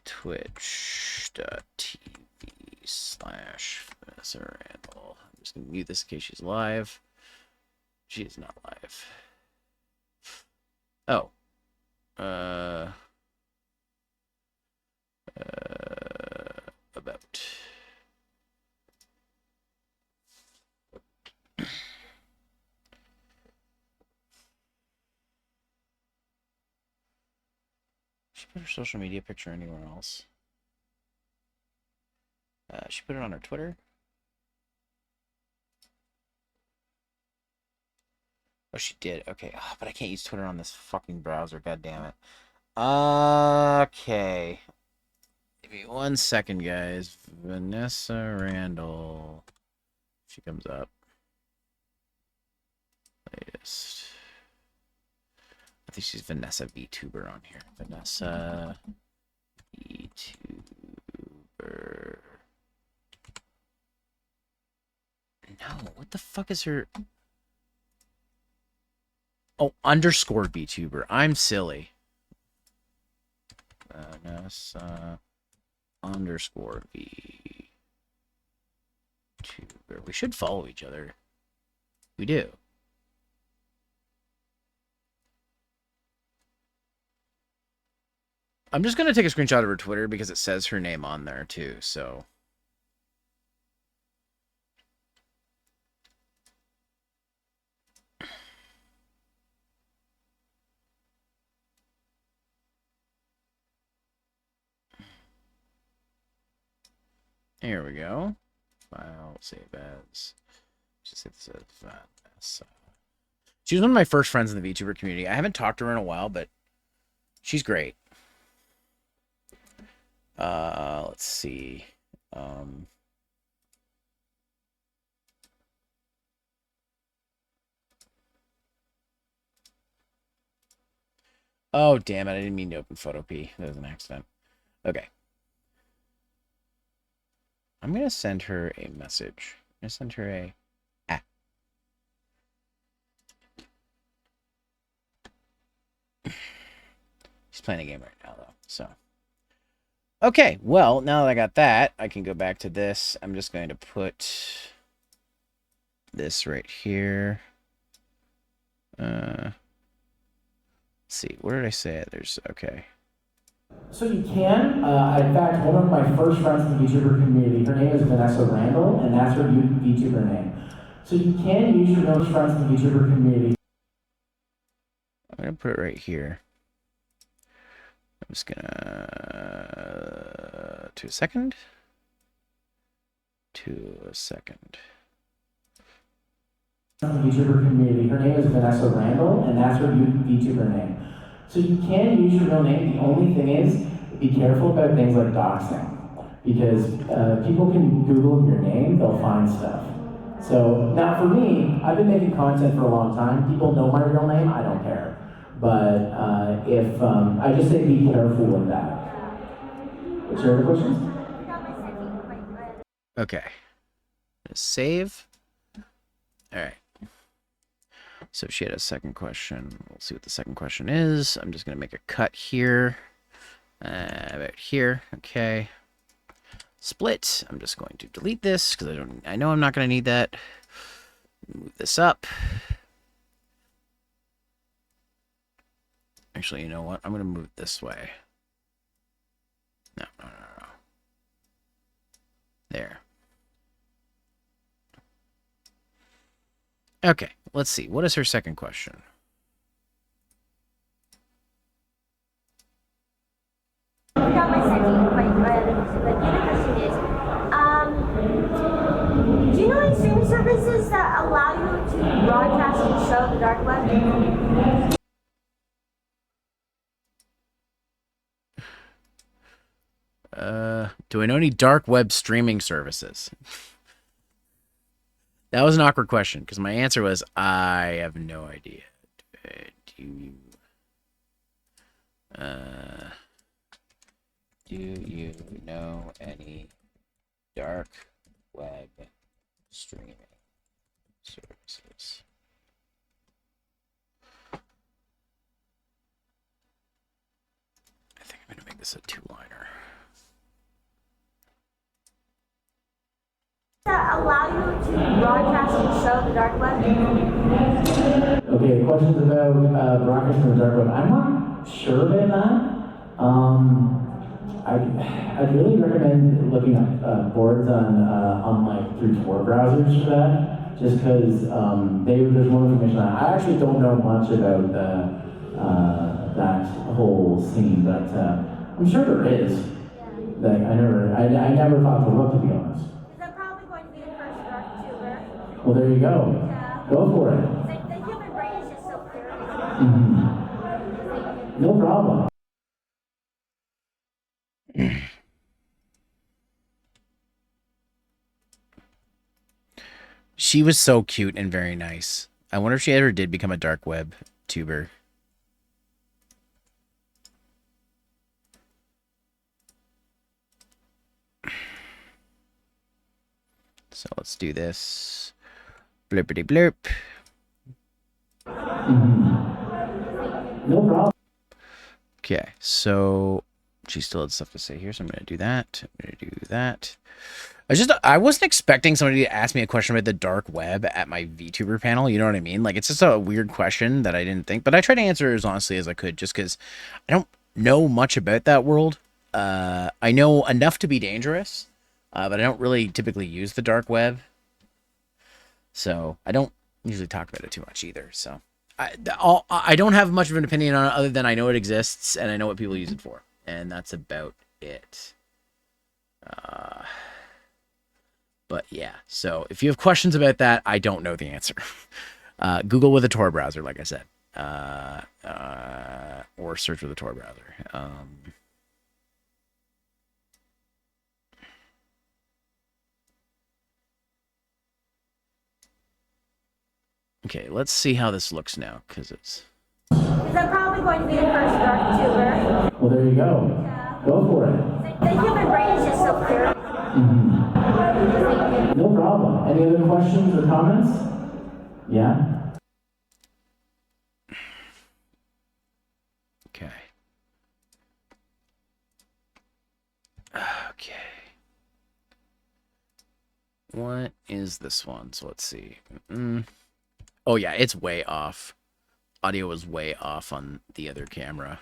Twitch.tv/Vanessa Randall. I'm just going to mute this in case she's live. She is not live. Oh. About. She put her social media picture anywhere else? She put it on her Twitter. Oh, she did. Okay. Oh, but I can't use Twitter on this fucking browser. God damn it. Okay. Give me 1 second, guys. Vanessa Randall. She comes up. Latest. I think she's Vanessa VTuber on here. Vanessa VTuber. No, what the fuck is her... Oh, underscore VTuber. I'm silly. Vanessa underscore VTuber. We should follow each other. We do. I'm just going to take a screenshot of her Twitter because it says her name on there too, so... Here we go. File, save as. Just hit this as Vanessa. She was one of my first friends in the VTuber community. I haven't talked to her in a while, but she's great. Let's see. Oh, damn it. I didn't mean to open Photopea. That was an accident. Okay. I'm going to send her a message. I'm going to send her a... She's playing a game right now, though, so... Okay, well, now that I got that, I can go back to this. I'm just going to put this right here. Let's see, where did I say it? There's, okay. So you can. In fact, one of my first friends in the VTuber community, her name is Vanessa Randall, and that's her VTuber name. So you can use your most friends in the VTuber community. I'm going to put it right here. I'm just gonna to a second. VTuber community. Her name is Vanessa Randall, and that's her VTuber name. So you can use your real name. The only thing is, be careful about things like doxing, because people can Google your name, they'll find stuff. So now for me, I've been making content for a long time. People know my real name, I don't care. But if I just say be careful with that. What's your other questions? Okay. Save. All right. So she had a second question. We'll see what the second question is. I'm just going to make a cut here. About here. Okay. Split. I'm just going to delete this because I know I'm not going to need that. Move this up. Actually, you know what? I'm going to move it this way. No. There. Okay, let's see. What is her second question? The other question is, do you know any streaming services that allow you to broadcast and show the dark web? Do I know any dark web streaming services? That was an awkward question because my answer was I have no idea. Do you know any dark web streaming services? I think I'm going to make this a two-liner. That allow you to broadcast and show the dark web? Okay, questions about broadcasting the dark web. I'm not sure about that. I'd really recommend looking at boards on like through Tor browsers for that, just because there's more information on it. I actually don't know much about that whole scene, but I'm sure there is. Like I never thought to look, to be honest. Well, there you go. Yeah. Go for it. The human brain is just so curious. No problem. She was so cute and very nice. I wonder if she ever did become a dark web tuber. So let's do this. Blurpity blurp. No problem. Okay, so she still had stuff to say here, so I'm going to do that. I'm going to do that. I wasn't expecting somebody to ask me a question about the dark web at my VTuber panel. You know what I mean? Like, it's just a weird question that I didn't think, but I tried to answer as honestly as I could, just because I don't know much about that world. I know enough to be dangerous, but I don't really typically use the dark web. So I don't usually talk about it too much either. So I don't have much of an opinion on it other than I know it exists and I know what people use it for. And that's about it. But yeah, so if you have questions about that, I don't know the answer. Google with a Tor browser, like I said. Or search with a Tor browser. Okay, let's see how this looks now, because it's... Because I'm probably going to be the first dark tuber. Well, there you go. Yeah. Go for it. The human brain is just so curious. No problem. Any other questions or comments? Yeah? Okay. Okay. What is this one? So let's see. Oh yeah, it's way off. Audio was way off on the other camera.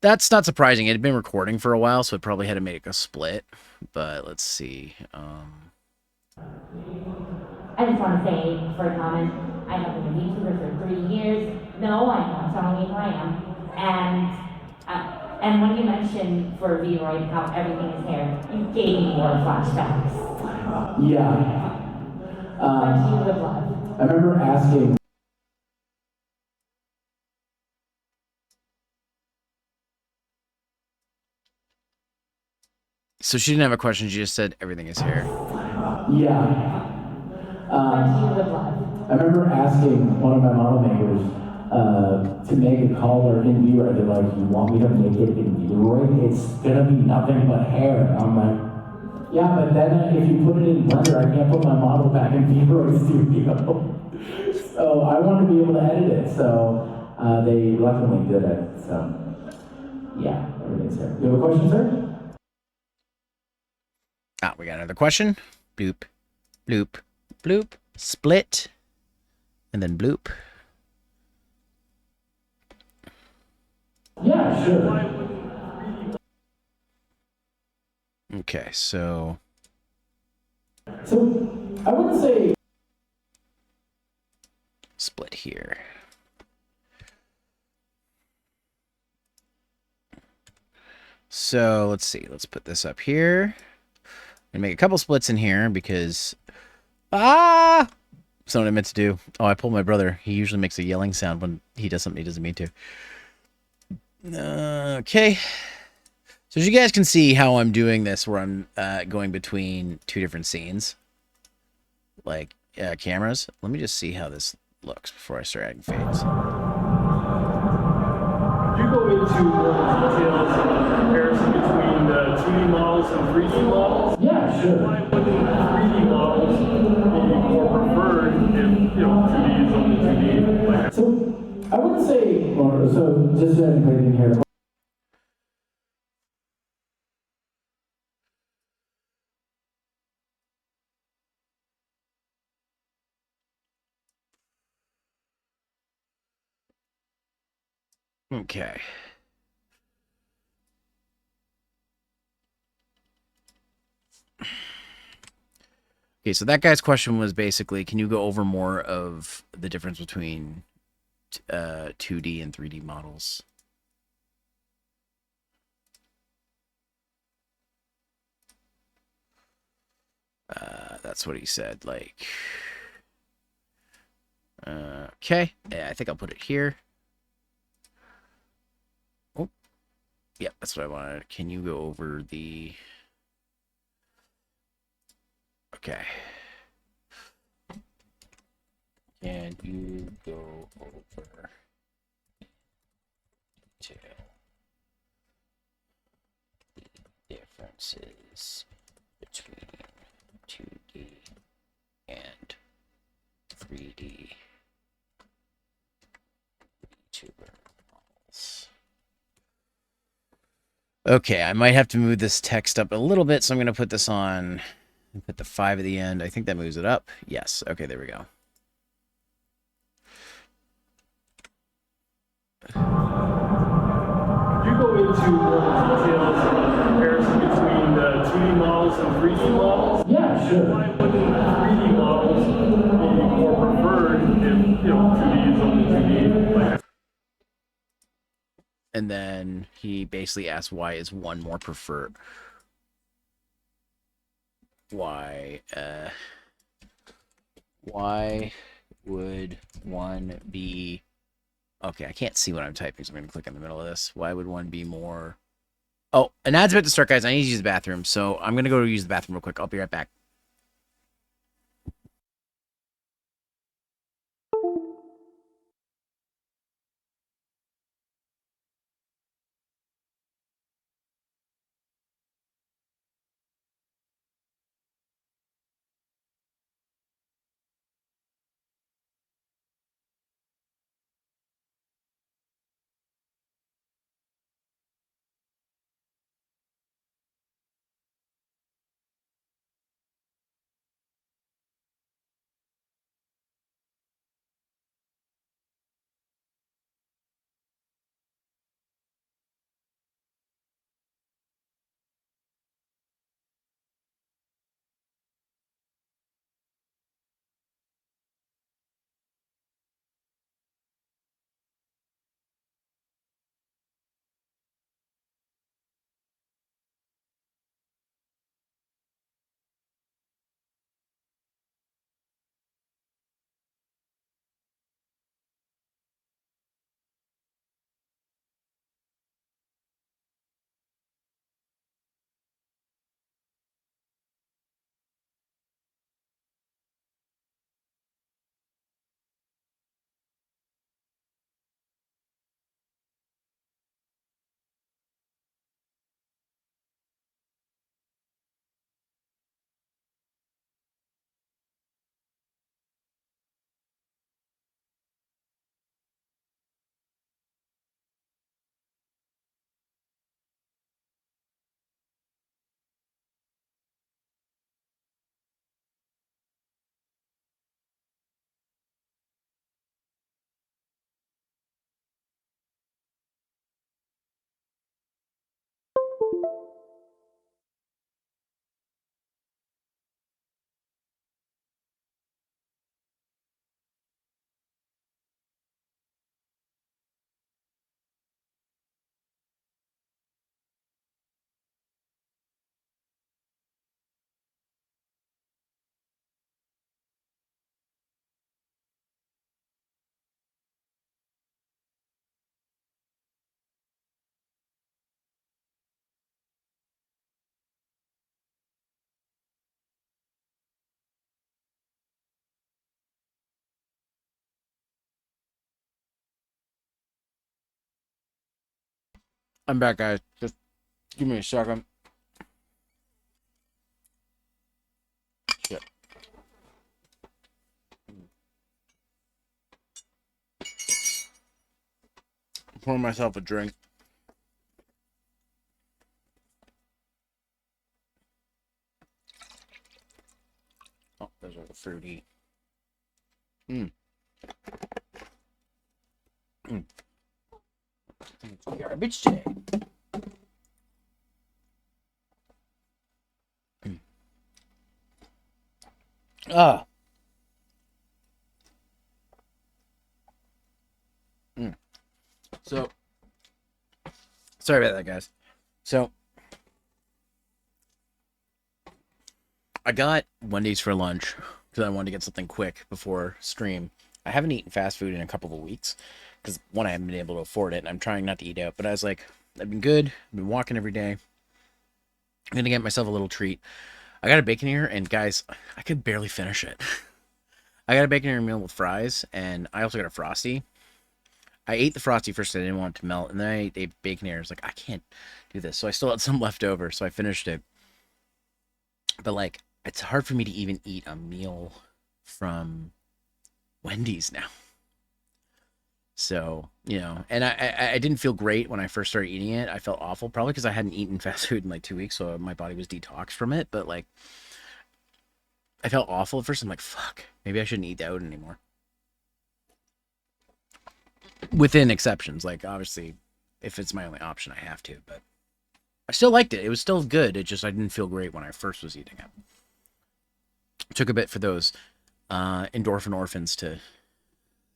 That's not surprising. It had been recording for a while, so it probably had to make a split. But let's see. I just want to say, for a comment, I have been a VTuber for 3 years. No, I'm not telling you who I am. And And when you mentioned for Vroid how everything is hair, you gave me more flashbacks. Yeah. What you would love. I remember asking. So she didn't have a question. She just said everything is hair. Yeah. What you would love. I remember asking one of my model makers to make a collar in V-Ray. They're like, "You want me to make it in V-Ray? It's gonna be nothing but hair." And I'm like, "Yeah, but then if you put it in Blender, I can't put my model back in V-Ray Studio." So I wanted to be able to edit it. So they reluctantly did it. So yeah, everything's hair. You have a question, sir? Ah, we got another question. Bloop, bloop, bloop. Split, and then bloop. Yeah, sure. Okay, so I wouldn't say split here. So let's see. Let's put this up here. And make a couple splits in here because that's not what I meant to do. Oh, I pulled my brother. He usually makes a yelling sound when he does something he doesn't mean to. Okay. So as you guys can see how I'm doing this, where I'm going between two different scenes, like cameras. Let me just see how this looks before I start adding fades. Could you go into more details on the comparison between the 2D models and 3D models? yeah, sure. Why wouldn't 3D models be more preferred if 2D is only 2D? Like, So I wouldn't say, or so just so anybody can hear. Okay. Okay, so that guy's question was basically, can you go over more of the difference between 2D and 3D models? That's what he said. Like, okay, yeah, I think I'll put it here. Oh, yeah, that's what I wanted. Can you go over the? Okay. Can you go over to the differences between 2D and 3D VTuber models? Okay, I might have to move this text up a little bit, so I'm going to put this on, put the 5 at the end. I think that moves it up. Yes, okay, there we go. could you go into more details on the comparison between the 2D models and 3D models? Yeah, sure. Why wouldn't 3D models be more preferred if 2D is only 2D? Like, And then he basically asked, why is one more preferred? Why would one be... Okay, I can't see what I'm typing, so I'm going to click in the middle of this. Why would one be more... Oh, an ad's about to start, guys. I need to use the bathroom, so I'm going to go use the bathroom real quick. I'll be right back. I'm back, guys. Just give me a second. Shit. Pour myself a drink. Oh, those are the fruity. Mmm. Mm. It's garbage today. Mm. Ah. Mm. So, sorry about that, guys. So, I got Wendy's for lunch because I wanted to get something quick before stream. I haven't eaten fast food in a couple of weeks because, one, I haven't been able to afford it, and I'm trying not to eat out. But I was like, I've been good. I've been walking every day. I'm going to get myself a little treat. I got a Baconator, and guys, I could barely finish it. I got a Baconator meal with fries, and I also got a Frosty. I ate the Frosty first. I didn't want it to melt, and then I ate a Baconator. I was like, I can't do this. So I still had some left over, so I finished it. But, like, it's hard for me to even eat a meal from Wendy's now. So, you know, and I didn't feel great when I first started eating it. I felt awful, probably because I hadn't eaten fast food in like 2 weeks, so my body was detoxed from it. But like, I felt awful at first. I'm like, fuck, maybe I shouldn't eat out anymore. Within exceptions, like obviously, if it's my only option, I have to. But I still liked it. It was still good. It just I didn't feel great when I first was eating it. It took a bit for those endorphin orphans to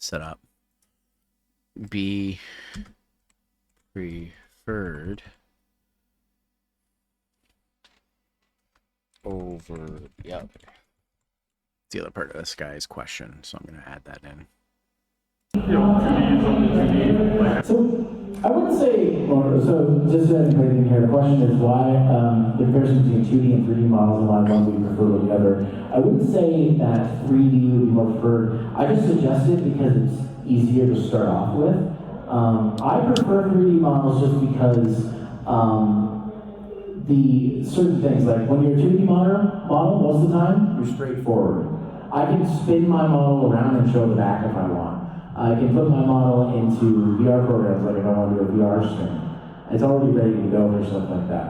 set up. Be preferred over the other. It's the other part of this guy's question, so I'm going to add that in. You know, 2D is only 2D. Like, So I wouldn't say, or so just to everybody in here, the question is why the comparison between 2D and 3D models and why one would be preferred over the other. I wouldn't say that 3D would be more preferred. I just suggest it because it's easier to start off with. I prefer 3D models just because the certain things, like when you're a 2D model, most of the time, you're straightforward. I can spin my model around and show the back if I want. I can put my model into VR programs, like if I want to do a VR stream. It's already ready to go for stuff like that.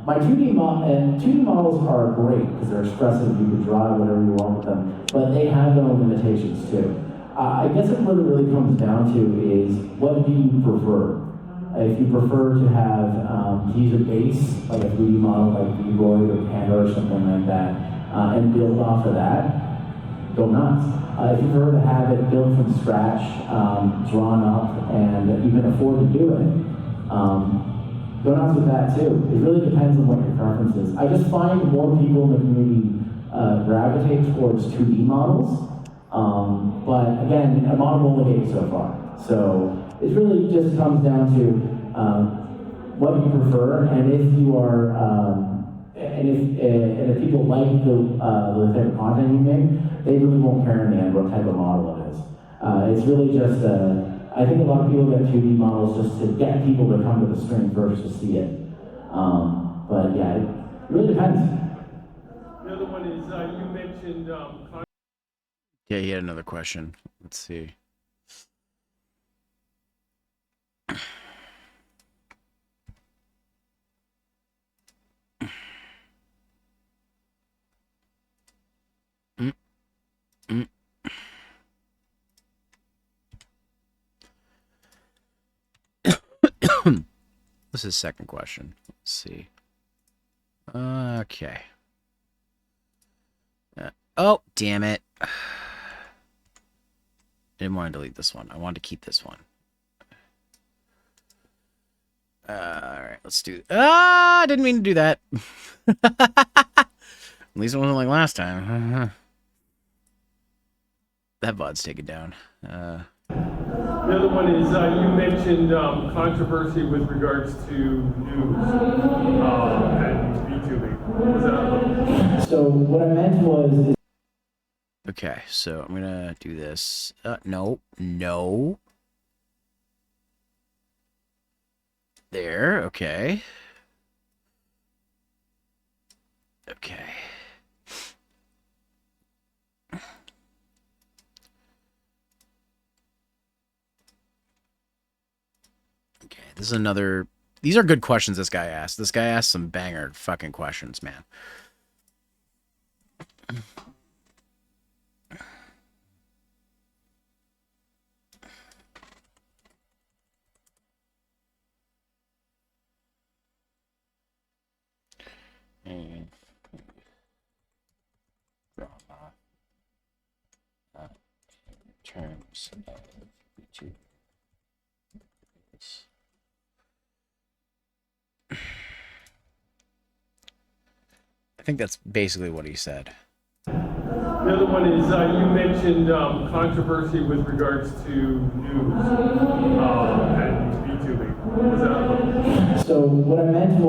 My 2D models are great because they're expressive. You can draw whatever you want with them, but they have their own limitations too. I guess what it really comes down to is what do you prefer? If you prefer to have to use a base like a 3D model like VRoid or Panda or something like that, and build off of that, go nuts. If you prefer to have it built from scratch, drawn up, and even afford to do it, go nuts with that too. It really depends on what your preference is. I just find more people in the community gravitate towards 2D models, but again, a model only gave so far. So it really just comes down to what you prefer, and if you are, and if people like the type of content you make, they really won't care in the end what type of model it is. It's really just, I think a lot of people get 2D models just to get people to come to the stream first to see it. But yeah, it really depends. the other one is you mentioned. Yeah, he had another question. Let's see. This is his second question. see. Okay. Oh, damn it. I didn't want to delete this one. I wanted to keep this one. Alright, let's do... I didn't mean to do that. At least it wasn't like last time. That VOD's taken down. The other one is you mentioned controversy with regards to news and VTubing. What was that about? So what I meant was... Okay, so I'm gonna do this. No. No. There, okay. Okay. Okay, this is another... These are good questions this guy asked. This guy asked some banger fucking questions, man. And drama in terms of YouTube. I think that's basically what he said. The other one is you mentioned controversy with regards to news and VTubing. What was that about? So what I meant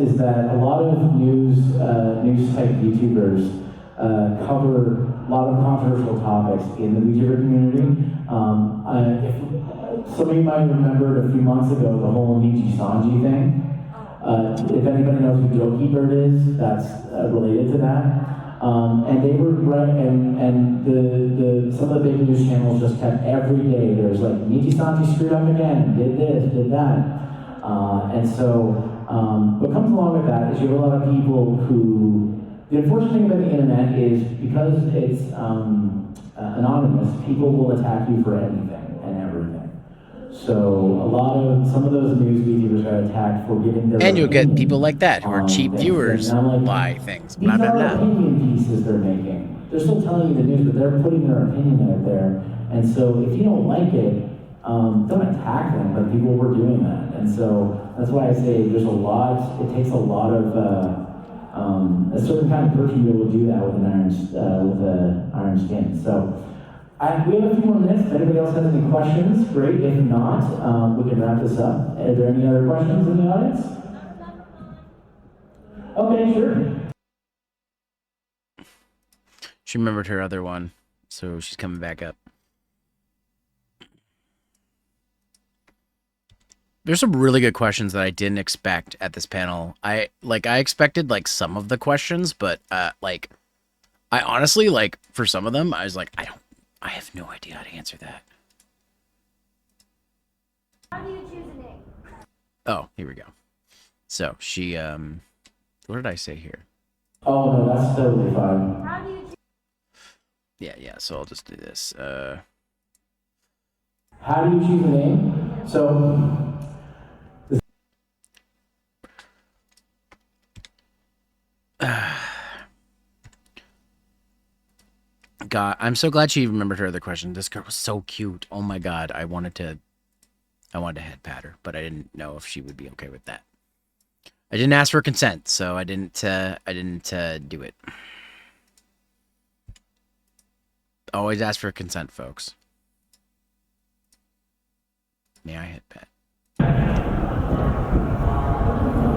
is that a lot of news type VTubers cover a lot of controversial topics in the VTuber community. If some of you might remember a few months ago the whole Nichi Sanji thing. If anybody knows who Jokeeper is, that's related to that. And they were and the some of the big news channels just kept every day. There's like Nichi Sanji screwed up again, did this, did that. And so what comes along with that is you have a lot of people who, the unfortunate thing about the internet is because it's anonymous, people will attack you for anything and everything. So some of those news VTubers got attacked for giving their And you'll get opinion people like that who are cheap things. viewers And I'm like, buy things. these Blah, blah, are blah. opinion pieces they're making. They're still telling you the news, but they're putting their opinion out there. And so if you don't like it, don't attack them, but people were doing that. And so that's why I say there's a lot, it takes a lot of, a certain kind of person to be able to do that with an iron skin. So we have a few more minutes. If anybody else has any questions, great. If not, we can wrap this up. Are there any other questions in the audience? Okay, sure. She remembered her other one, so she's coming back up. There's some really good questions that I didn't expect at this panel. I expected like some of the questions, but I honestly, like, for some of them, I was like, I have no idea how to answer that. How do you choose a name? Oh, here we go. So she, what did I say here? Oh, no, that's totally fine. How do you choose? Yeah, so I'll just do this. How do you choose a name? So, God, I'm so glad she remembered her other question. This girl was so cute. Oh my God, I wanted to head pat her, but I didn't know if she would be okay with that. I didn't ask for consent, so I didn't do it. Always ask for consent, folks. May I hit pat?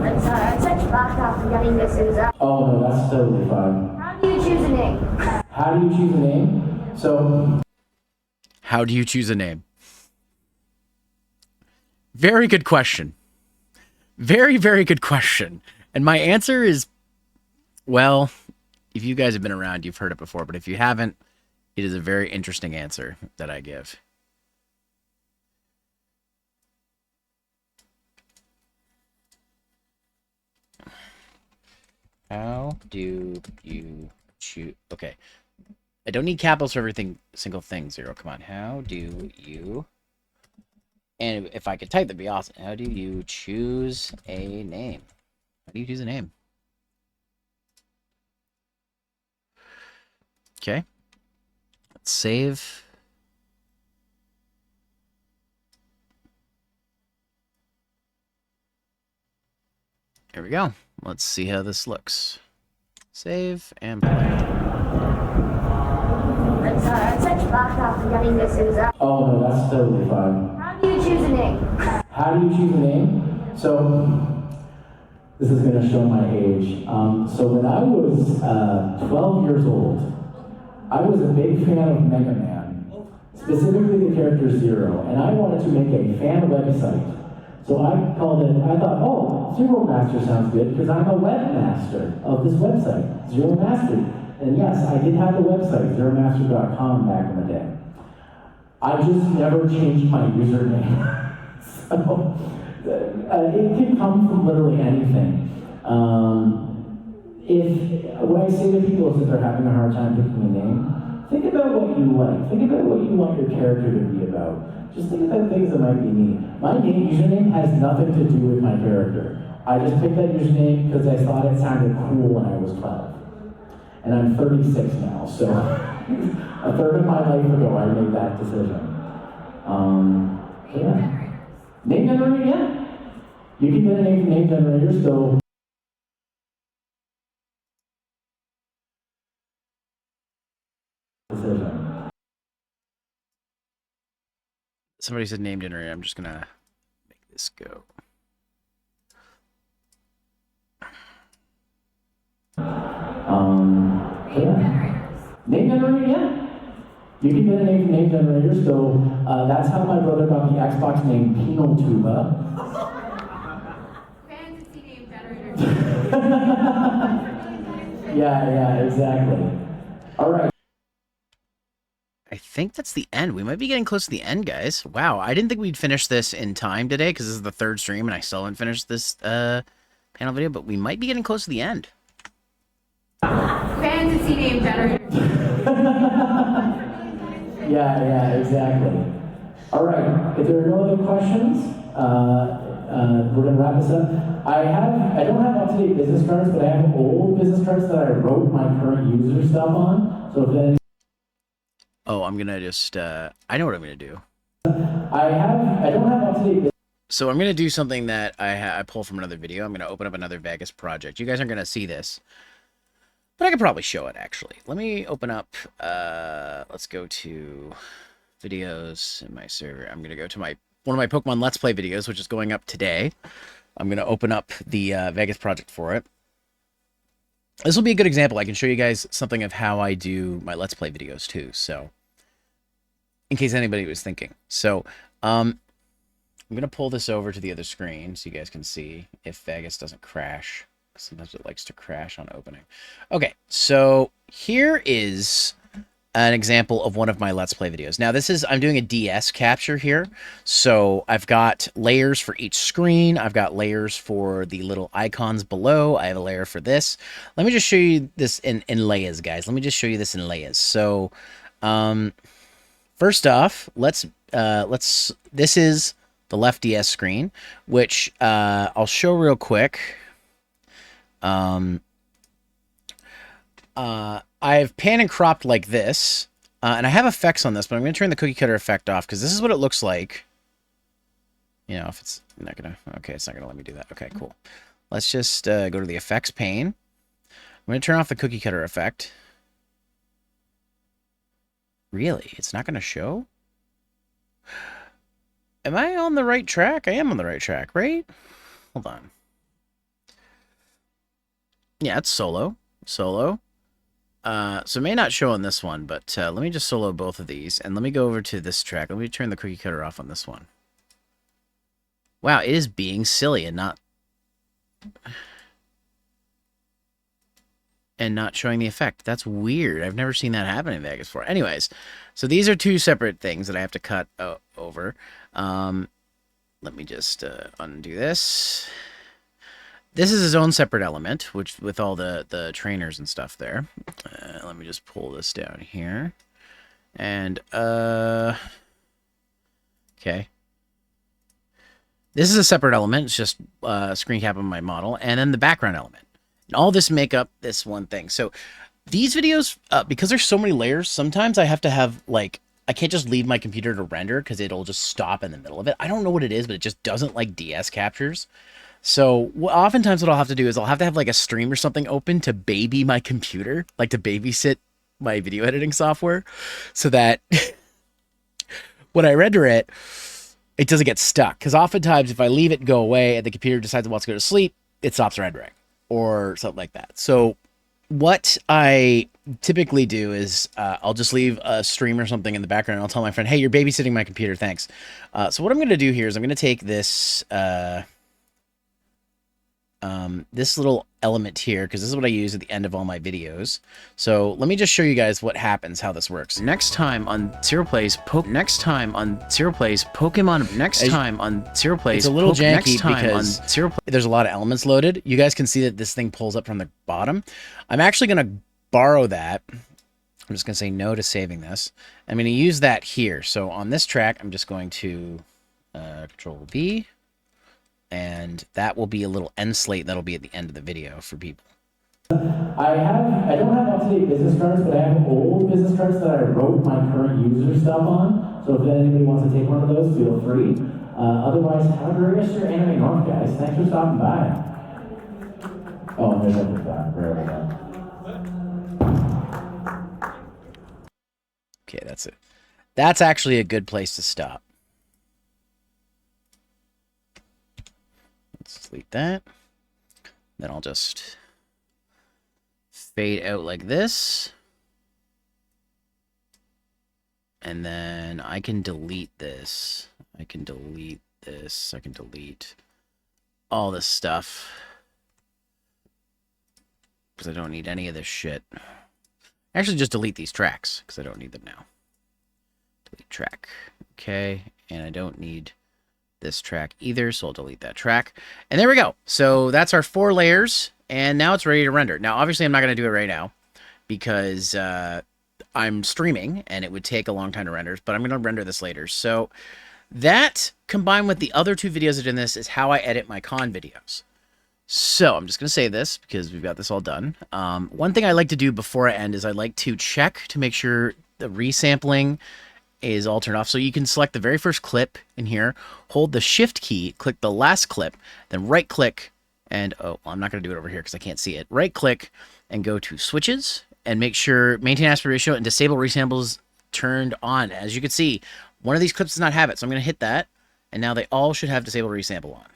I'm sorry, I'm such backed off getting this is up. oh, no, that's totally fine. How do you choose a name? How do you choose a name? So, How do you choose a name? Very good question. Very, very good question. And my answer is, well, if you guys have been around, you've heard it before, but if you haven't, it is a very interesting answer that I give. How do you choose? Okay. I don't need capitals for everything, single thing, Zero. Come on. How do you... And if I could type, that'd be awesome. How do you choose a name? How do you choose a name? Okay. Let's save. There we go. Let's see how this looks. Save and play. I'm such backed off getting this is up. Oh, no, that's totally fine. How do you choose a name? How do you choose a name? So, this is going to show my age. So when I was 12 years old, I was a big fan of Mega Man, specifically the character Zero, and I wanted to make a fan website. So I called it, I thought, oh, Zeromaster sounds good because I'm a webmaster of this website, Zeromaster. And yes, I did have a website, zeromaster.com back in the day. I just never changed my username. So, it can come from literally anything. If when I say to people that they're having a hard time picking a name, think about what you like. Think about what you want your character to be about. Just think about things that might be neat. My username has nothing to do with my character. I just picked that username because I thought it sounded cool when I was 12. And I'm 36 now, so a third of my life ago I made that decision. Yeah. Name generator, yeah. You can get a name from name generator, so decision. Somebody said name generator. I'm just gonna make this go. Yeah. Name generator, yeah. You can get a name from name generator, so that's how my brother got the Xbox name Penal Tuba. Fantasy name generator. Yeah, exactly. All right. I think that's the end. We might be getting close to the end, guys. Wow, I didn't think we'd finish this in time today because this is the third stream and I still haven't finished this panel video, but we might be getting close to the end. Fantasy name generator. Yeah, exactly. All right. If there are no other questions, we're gonna wrap this up. I don't have up-to-date business cards, but I have old business cards that I wrote my current user stuff on. So if then Oh, I'm gonna just I know what I'm gonna do. I don't have up-to-date. So I'm gonna do something that I pulled from another video. I'm gonna open up another Vegas project. You guys aren't gonna see this, but I could probably show it actually. Let me open up. Let's go to videos in my server. I'm gonna go to one of my Pokemon Let's Play videos, which is going up today. I'm gonna open up the Vegas project for it. This will be a good example. I can show you guys something of how I do my Let's Play videos too. So, in case anybody was thinking. So, I'm going to pull this over to the other screen so you guys can see if Vegas doesn't crash. Sometimes it likes to crash on opening. Okay, so here is an example of one of my Let's Play videos. Now, I'm doing a DS capture here. So I've got layers for each screen. I've got layers for the little icons below. I have a layer for this. Let me just show you this in layers, guys. Let me just show you this in layers. So, first off, this is the left DS screen, which I'll show real quick. I've pan and cropped like this, and I have effects on this, but I'm going to turn the cookie cutter effect off because this is what it looks like. You know, if it's not going to... Okay, it's not going to let me do that. Okay, cool. Let's just go to the effects pane. I'm going to turn off the cookie cutter effect. Really? It's not going to show? Am I on the right track? I am on the right track, right? Hold on. Yeah, it's solo. Solo. So it may not show on this one, but let me just solo both of these, and let me go over to this track. Let me turn the cookie cutter off on this one. Wow, it is being silly and not showing the effect. That's weird. I've never seen that happen in Vegas before. Anyways, so these are two separate things that I have to cut over. Let me just undo this. This is his own separate element, which with all the trainers and stuff there. Let me just pull this down here. And, okay. This is a separate element. It's just a screen cap of my model, and then the background element. And all this make up this one thing. So these videos, because there's so many layers, sometimes I have to have, like, I can't just leave my computer to render because it'll just stop in the middle of it. I don't know what it is, but it just doesn't like DS captures. So oftentimes what I'll have to do is I'll have to have like a stream or something open to baby my computer, like to babysit my video editing software, so that when I render it, it doesn't get stuck. Because oftentimes if I leave it and go away and the computer decides it wants to go to sleep, it stops rendering or something like that. So what I typically do is I'll just leave a stream or something in the background, and I'll tell my friend, hey, you're babysitting my computer, thanks. So what I'm going to do here is I'm going to take this this little element here, because this is what I use at the end of all my videos. So let me just show you guys what happens, how this works. Next time on Zero Plays Pokemon. It's a little janky because there's a lot of elements loaded. You guys can see that this thing pulls up from the bottom. I'm actually going to borrow that. I'm just going to say no to saving this. I'm going to use that here. So on this track, I'm just going to Control V. And that will be a little end slate that'll be at the end of the video for people. I don't have up-to-date business cards, but I have old business cards that I wrote my current user stuff on. So if anybody wants to take one of those, feel free. Otherwise, have a great rest of your Anime North, guys. Thanks for stopping by. Oh, there's something back. There we go. Okay, that's it. That's actually a good place to stop. Let's delete that. Then I'll just fade out like this. And then I can delete this. I can delete this. I can delete all this stuff, because I don't need any of this shit. Actually, just delete these tracks, because I don't need them now. Delete track. Okay, and I don't need this track either, so I'll delete that track. And there we go. So that's our 4 layers, and now it's ready to render. Now, obviously, I'm not going to do it right now because I'm streaming, and it would take a long time to render, but I'm going to render this later. So that, combined with the other 2 videos that are in this, is how I edit my con videos. So I'm just going to say this because we've got this all done. One thing I like to do before I end is I like to check to make sure the resampling is all turned off. So you can select the very first clip in here, hold the shift key, click the last clip, then right click, and oh, well, I'm not going to do it over here because I can't see it. Right click and go to switches and make sure maintain aspect ratio and disable resamples turned on. As you can see, one of these clips does not have it. So I'm going to hit that, and now they all should have disable resample on.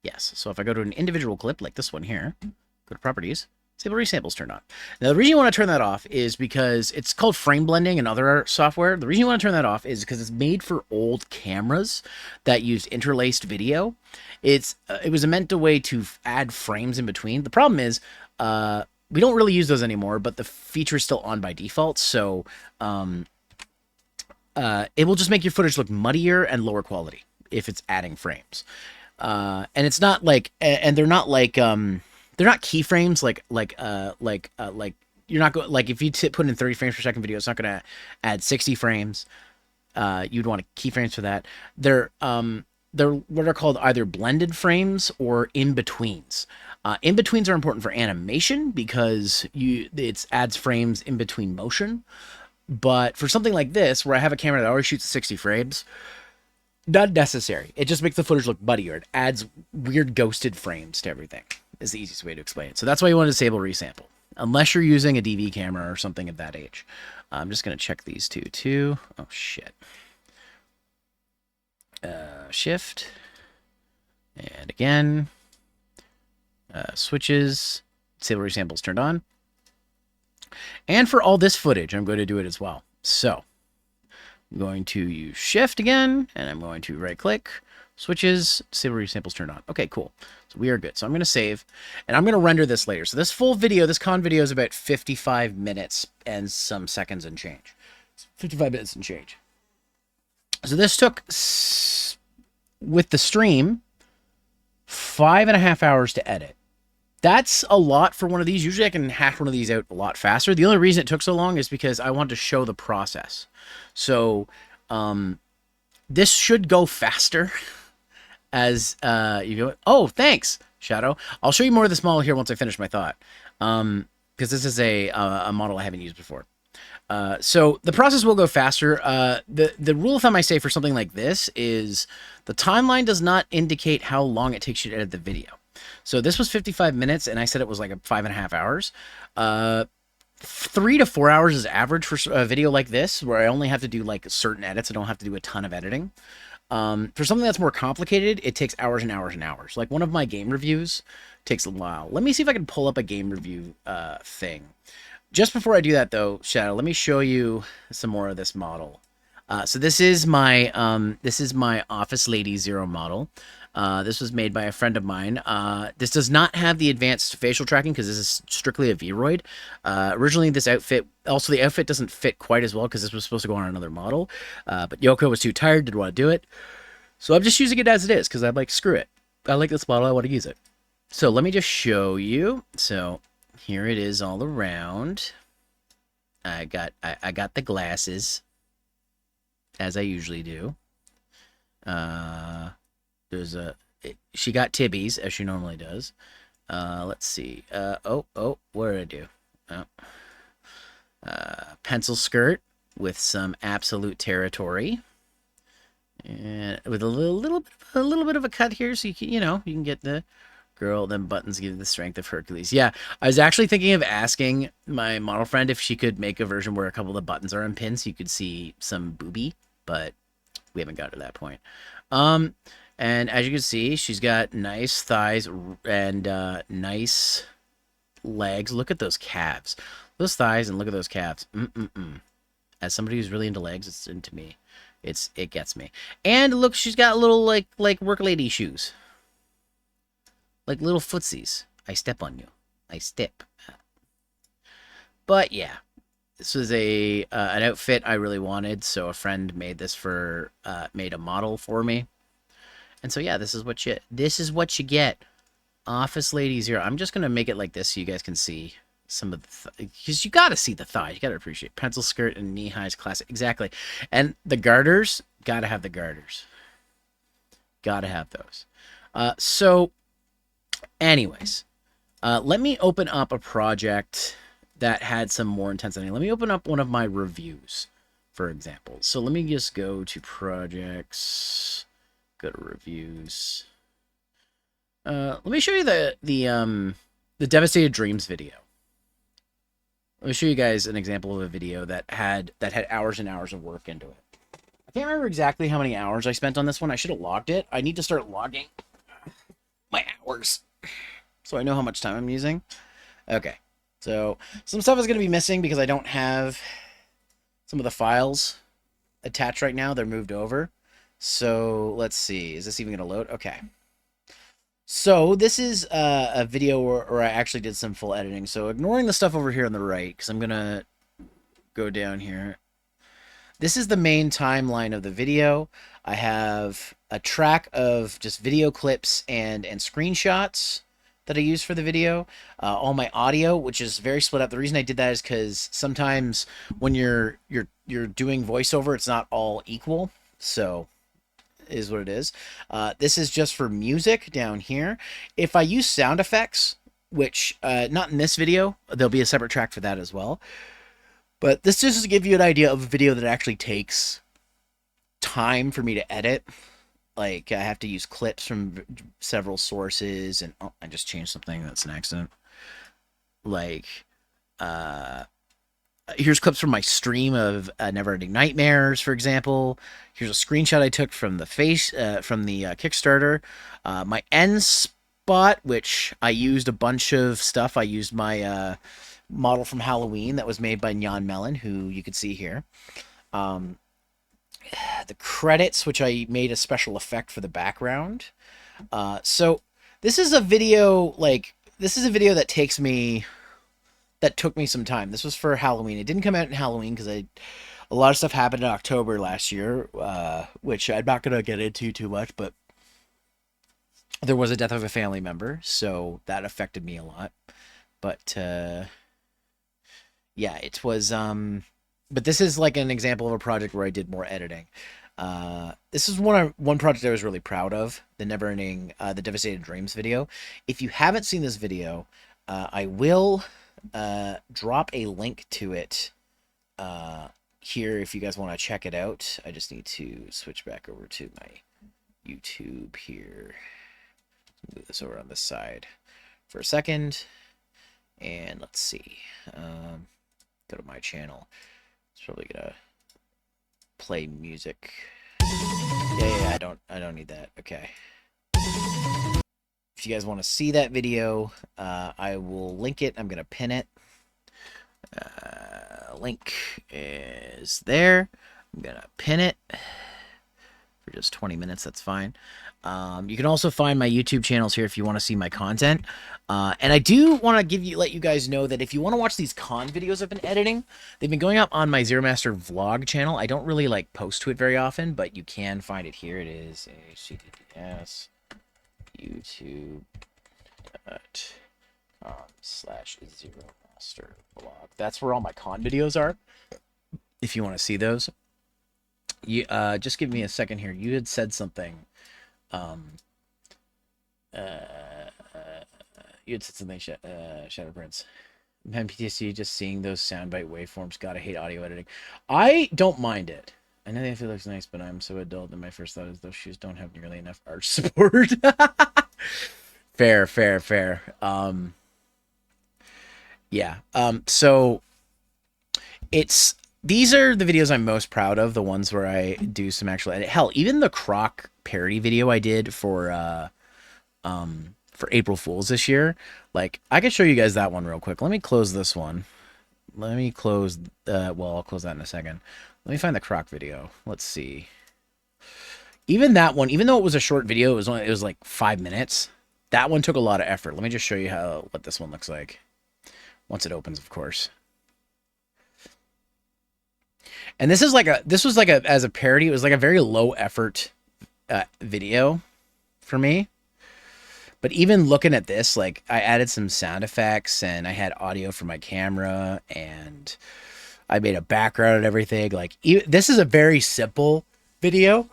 Yes. So if I go to an individual clip like this one here, go to properties, disable resamples turned on. Now, the reason you want to turn that off is because it's called frame blending and other software. The reason you want to turn that off is because it's made for old cameras that used interlaced video. It was meant a way to add frames in between. The problem is we don't really use those anymore, but the feature is still on by default. So it will just make your footage look muddier and lower quality if it's adding frames. And it's not like, and they're not like they're not keyframes like you're not going, like if you put in 30 frames per second video, it's not going to add 60 frames. You'd want keyframes for that. They're what are called either blended frames or in-betweens. In-betweens are important for animation because it adds frames in between motion. But for something like this, where I have a camera that already shoots 60 frames, not necessary. It just makes the footage look muddier. It adds weird ghosted frames to everything. Is the easiest way to explain it. So that's why you want to disable resample, unless you're using a DV camera or something of that age. I'm just going to check these two too. Oh shit. Shift, and again, switches, disable resamples turned on. And for all this footage, I'm going to do it as well. So I'm going to use shift again, and I'm going to right click, switches, disable resamples turned on. Okay, cool. So we are good. So I'm going to save, and I'm going to render this later. So this full video, this con video is about 55 minutes and some seconds and change. 55 minutes and change. So this took, with the stream, 5.5 hours to edit. That's a lot for one of these. Usually I can hack one of these out a lot faster. The only reason it took so long is because I wanted to show the process. So this should go faster as you go. Oh, thanks, Shadow. I'll show you more of this model here once I finish my thought. Because this is a model I haven't used before. So the process will go faster. The rule of thumb I say for something like this is the timeline does not indicate how long it takes you to edit the video. So this was 55 minutes, and I said it was like 5.5 hours. 3 to 4 hours is average for a video like this, where I only have to do like certain edits. I don't have to do a ton of editing. For something that's more complicated, it takes hours and hours and hours. Like one of my game reviews takes a while. Let me see if I can pull up a game review thing. Just before I do that, though, Shadow, let me show you some more of this model. So this is my Office Lady Zero model. This was made by a friend of mine. This does not have the advanced facial tracking because this is strictly a Vroid. Originally, this outfit, also the outfit doesn't fit quite as well because this was supposed to go on another model. But Yoko was too tired, didn't want to do it. So I'm just using it as it is because I'm like, screw it. I like this model, I want to use it. So let me just show you. So here it is all around. I got the glasses, as I usually do. She got tibbies, as she normally does. Let's see. What did I do? Pencil skirt with some absolute territory, and with a little bit of a cut here, so you can get the girl. Then buttons give you the strength of Hercules. Yeah, I was actually thinking of asking my model friend if she could make a version where a couple of the buttons are unpinned, so you could see some boobie, but we haven't got to that point. And as you can see, she's got nice thighs and nice legs. Look at those calves. Those thighs, and look at those calves. As somebody who's really into legs, it's into me. It gets me. And look, she's got little like work lady shoes. Like little footsies. I step on you. I step. But yeah. This was an outfit I really wanted, so a friend made this made a model for me. And so yeah, this is what you get. Office Lady Zero. I'm just gonna make it like this so you guys can see some of the because you gotta see the thigh. You gotta appreciate pencil skirt and knee highs, classic, exactly. And the garters, gotta have the garters. Gotta have those. So, anyways, let me open up a project that had some more intensity. Let me open up one of my reviews, for example. So let me just go to projects. Go to reviews. Let me show you the Devastated Dreams video. Let me show you guys an example of a video that had hours and hours of work into it. I can't remember exactly how many hours I spent on this one. I should have logged it. I need to start logging my hours so I know how much time I'm using. Okay, so some stuff is going to be missing because I don't have some of the files attached right now. They're moved over. So let's see. Is this even going to load? Okay. So this is a video where I actually did some full editing. So ignoring the stuff over here on the right, because I'm going to go down here. This is the main timeline of the video. I have a track of just video clips and screenshots that I use for the video. All my audio, which is very split up. The reason I did that is because sometimes when you're doing voiceover, it's not all equal. So is what it is. This is just for music down here. If I use sound effects, which not in this video, there'll be a separate track for that as well. But this just to give you an idea of a video that actually takes time for me to edit. Like I have to use clips from several sources, and oh, I just changed something. That's an accident. Like, here's clips from my stream of Never Ending Nightmares, for example. Here's a screenshot I took from the Kickstarter. My end spot, which I used a bunch of stuff. I used my model from Halloween that was made by Nyan Melon, who you can see here. The credits, which I made a special effect for the background. So this is a video that took me some time. This was for Halloween. It didn't come out in Halloween because a lot of stuff happened in October last year, which I'm not going to get into too much, but there was a death of a family member, so that affected me a lot. But yeah, it was but this is like an example of a project where I did more editing. This is one project I was really proud of, the the Devastated Dreams video. If you haven't seen this video, I will drop a link to it here if you guys want to check it out. I just need to switch back over to my YouTube here. Move this over on this side for a second, and let's see. Go to my channel. It's probably gonna play music. Yeah, I don't need that. Okay. If you guys want to see that video, I will link it. I'm gonna pin it. Link is there. I'm gonna pin it for just 20 minutes. That's fine. You can also find my YouTube channels here if you want to see my content. And I do want to let you guys know that if you want to watch these con videos I've been editing, they've been going up on my Zeromaster vlog channel. I don't really like post to it very often, but you can find it here. It is https youtube.com/Zeromaster vlog. That's where all my con videos are. If you want to see those, you just give me a second here. You had said something. You had said something, Shadow Prince. Man, PTSD, just seeing those soundbite waveforms. God, I hate audio editing. I don't mind it. I know they feel looks nice, but I'm so adult that my first thought is those shoes don't have nearly enough arch support. Fair. Yeah. So these are the videos I'm most proud of, the ones where I do some actual edit. Hell, even the Croc parody video I did for April Fools this year, like, I could show you guys that one real quick. Let me close this one. Let me close, well, I'll close that in a second. Let me find the Croc video. Let's see. Even that one, even though it was a short video, it was like 5 minutes. That one took a lot of effort. Let me just show you what this one looks like. Once it opens, of course. And this was like as a parody, it was like a very low effort video for me. But even looking at this, like, I added some sound effects and I had audio for my camera and I made a background and everything. Like, this is a very simple video,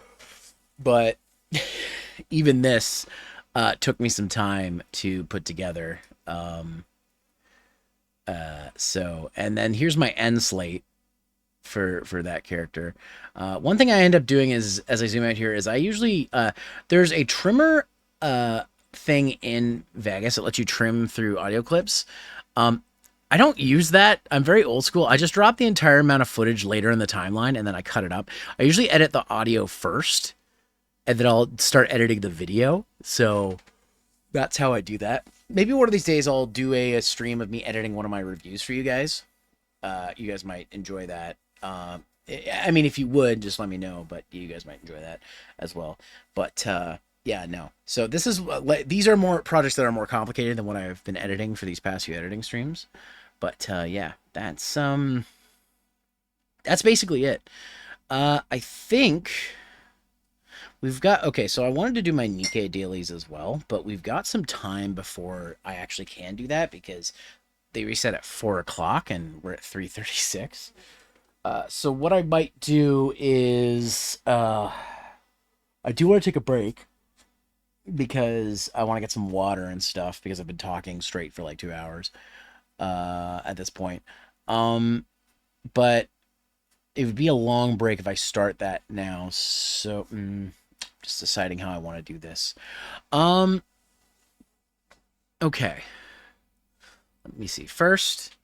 but even this took me some time to put together. And then here's my end slate for that character. One thing I end up doing is, as I zoom out here, is I usually there's a trimmer thing in Vegas that lets you trim through audio clips. I don't use that. I'm very old school. I just drop the entire amount of footage later in the timeline and then I cut it up. I usually edit the audio first and then I'll start editing the video. So that's how I do that. Maybe one of these days I'll do a stream of me editing one of my reviews for you guys. You guys might enjoy that. I mean, if you would, just let me know, but you guys might enjoy that as well. But yeah, no. So these are more projects that are more complicated than what I've been editing for these past few editing streams. But yeah, that's basically it. I think we've got, okay, so I wanted to do my Nikkei dailies as well, but we've got some time before I actually can do that because they reset at 4 o'clock and we're at 3:36. So what I might do is I do want to take a break because I want to get some water and stuff because I've been talking straight for like 2 hours at this point. But it would be a long break if I start that now. So just deciding how I want to do this. Okay. Let me see. First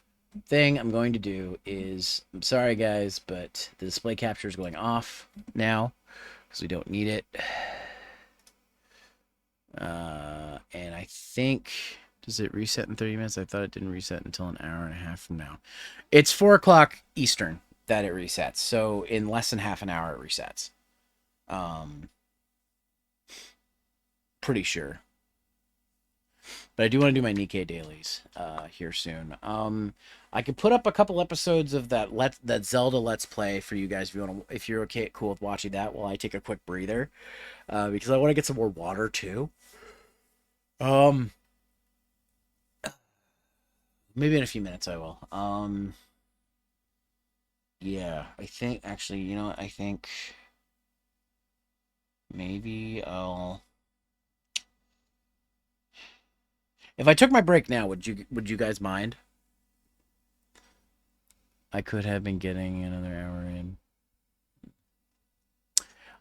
thing I'm going to do is, I'm sorry guys, but the display capture is going off now because we don't need it. And I think, does it reset in 30 minutes? I thought it didn't reset until an hour and a half from now. It's 4 o'clock Eastern that it resets. So in less than half an hour it resets. Pretty sure. But I do want to do my Nikkei dailies here soon. I could put up a couple episodes of that Zelda Let's Play for you guys if you're okay, cool with watching that while I take a quick breather, because I want to get some more water too. Maybe in a few minutes I will. Yeah, I think actually, you know what? I think Maybe I'll. If I took my break now, would you guys mind? I could have been getting another hour in.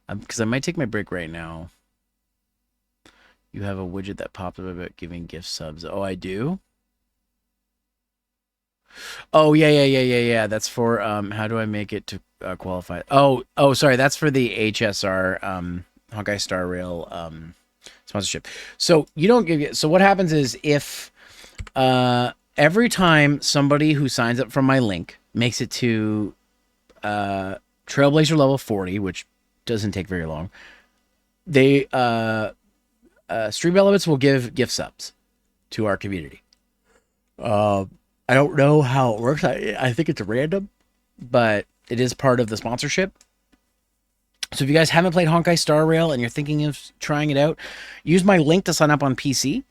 Because I might take my break right now. You have a widget that pops up about giving gift subs. Oh, I do? Oh, yeah. That's for how do I make it to qualify? Oh, sorry. That's for the HSR Honkai Star Rail sponsorship. So you don't give it. So what happens is if every time somebody who signs up from my link makes it to Trailblazer level 40, which doesn't take very long, they Stream Elements will give gift subs to our community. I don't know how it works. I think it's random, but it is part of the sponsorship. So if you guys haven't played Honkai Star Rail and you're thinking of trying it out, use my link to sign up on PC.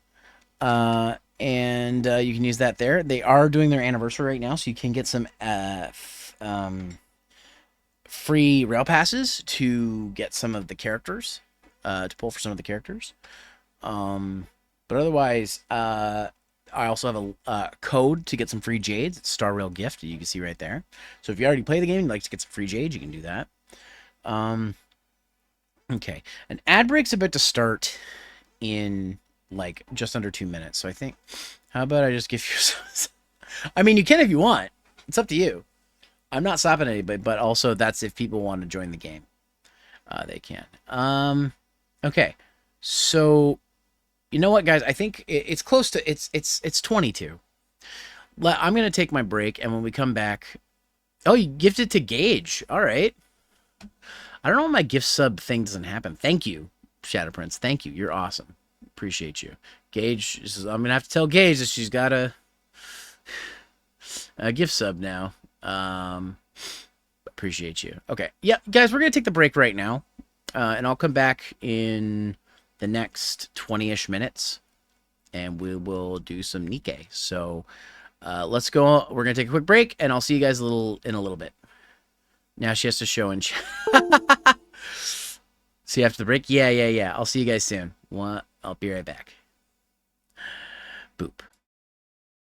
And you can use that there. They are doing their anniversary right now, so you can get some free rail passes to get some of the characters, to pull for some of the characters. But otherwise, I also have a code to get some free jades. It's Star Rail gift. You can see right there. So if you already play the game and you'd like to get some free jades, you can do that. Okay. An ad break's about to start in like just under 2 minutes. So I think, how about I just give you some... I mean, you can if you want. It's up to you. I'm not stopping anybody, but also that's if people want to join the game. They can. Okay. So... You know what, guys? I think it's close to it's 22. I'm gonna take my break, and when we come back, oh, you gifted to Gage. All right. I don't know why my gift sub thing doesn't happen. Thank you, Shadow Prince. Thank you. You're awesome. Appreciate you, Gage. I'm gonna have to tell Gage that she's got a gift sub now. Appreciate you. Okay, yeah, guys, we're gonna take the break right now, and I'll come back in the next 20-ish minutes, and we will do some Nikkei. So let's go. We're going to take a quick break, and I'll see you guys in a little bit. Now she has to show and see you after the break. Yeah. I'll see you guys soon. I'll be right back. Boop.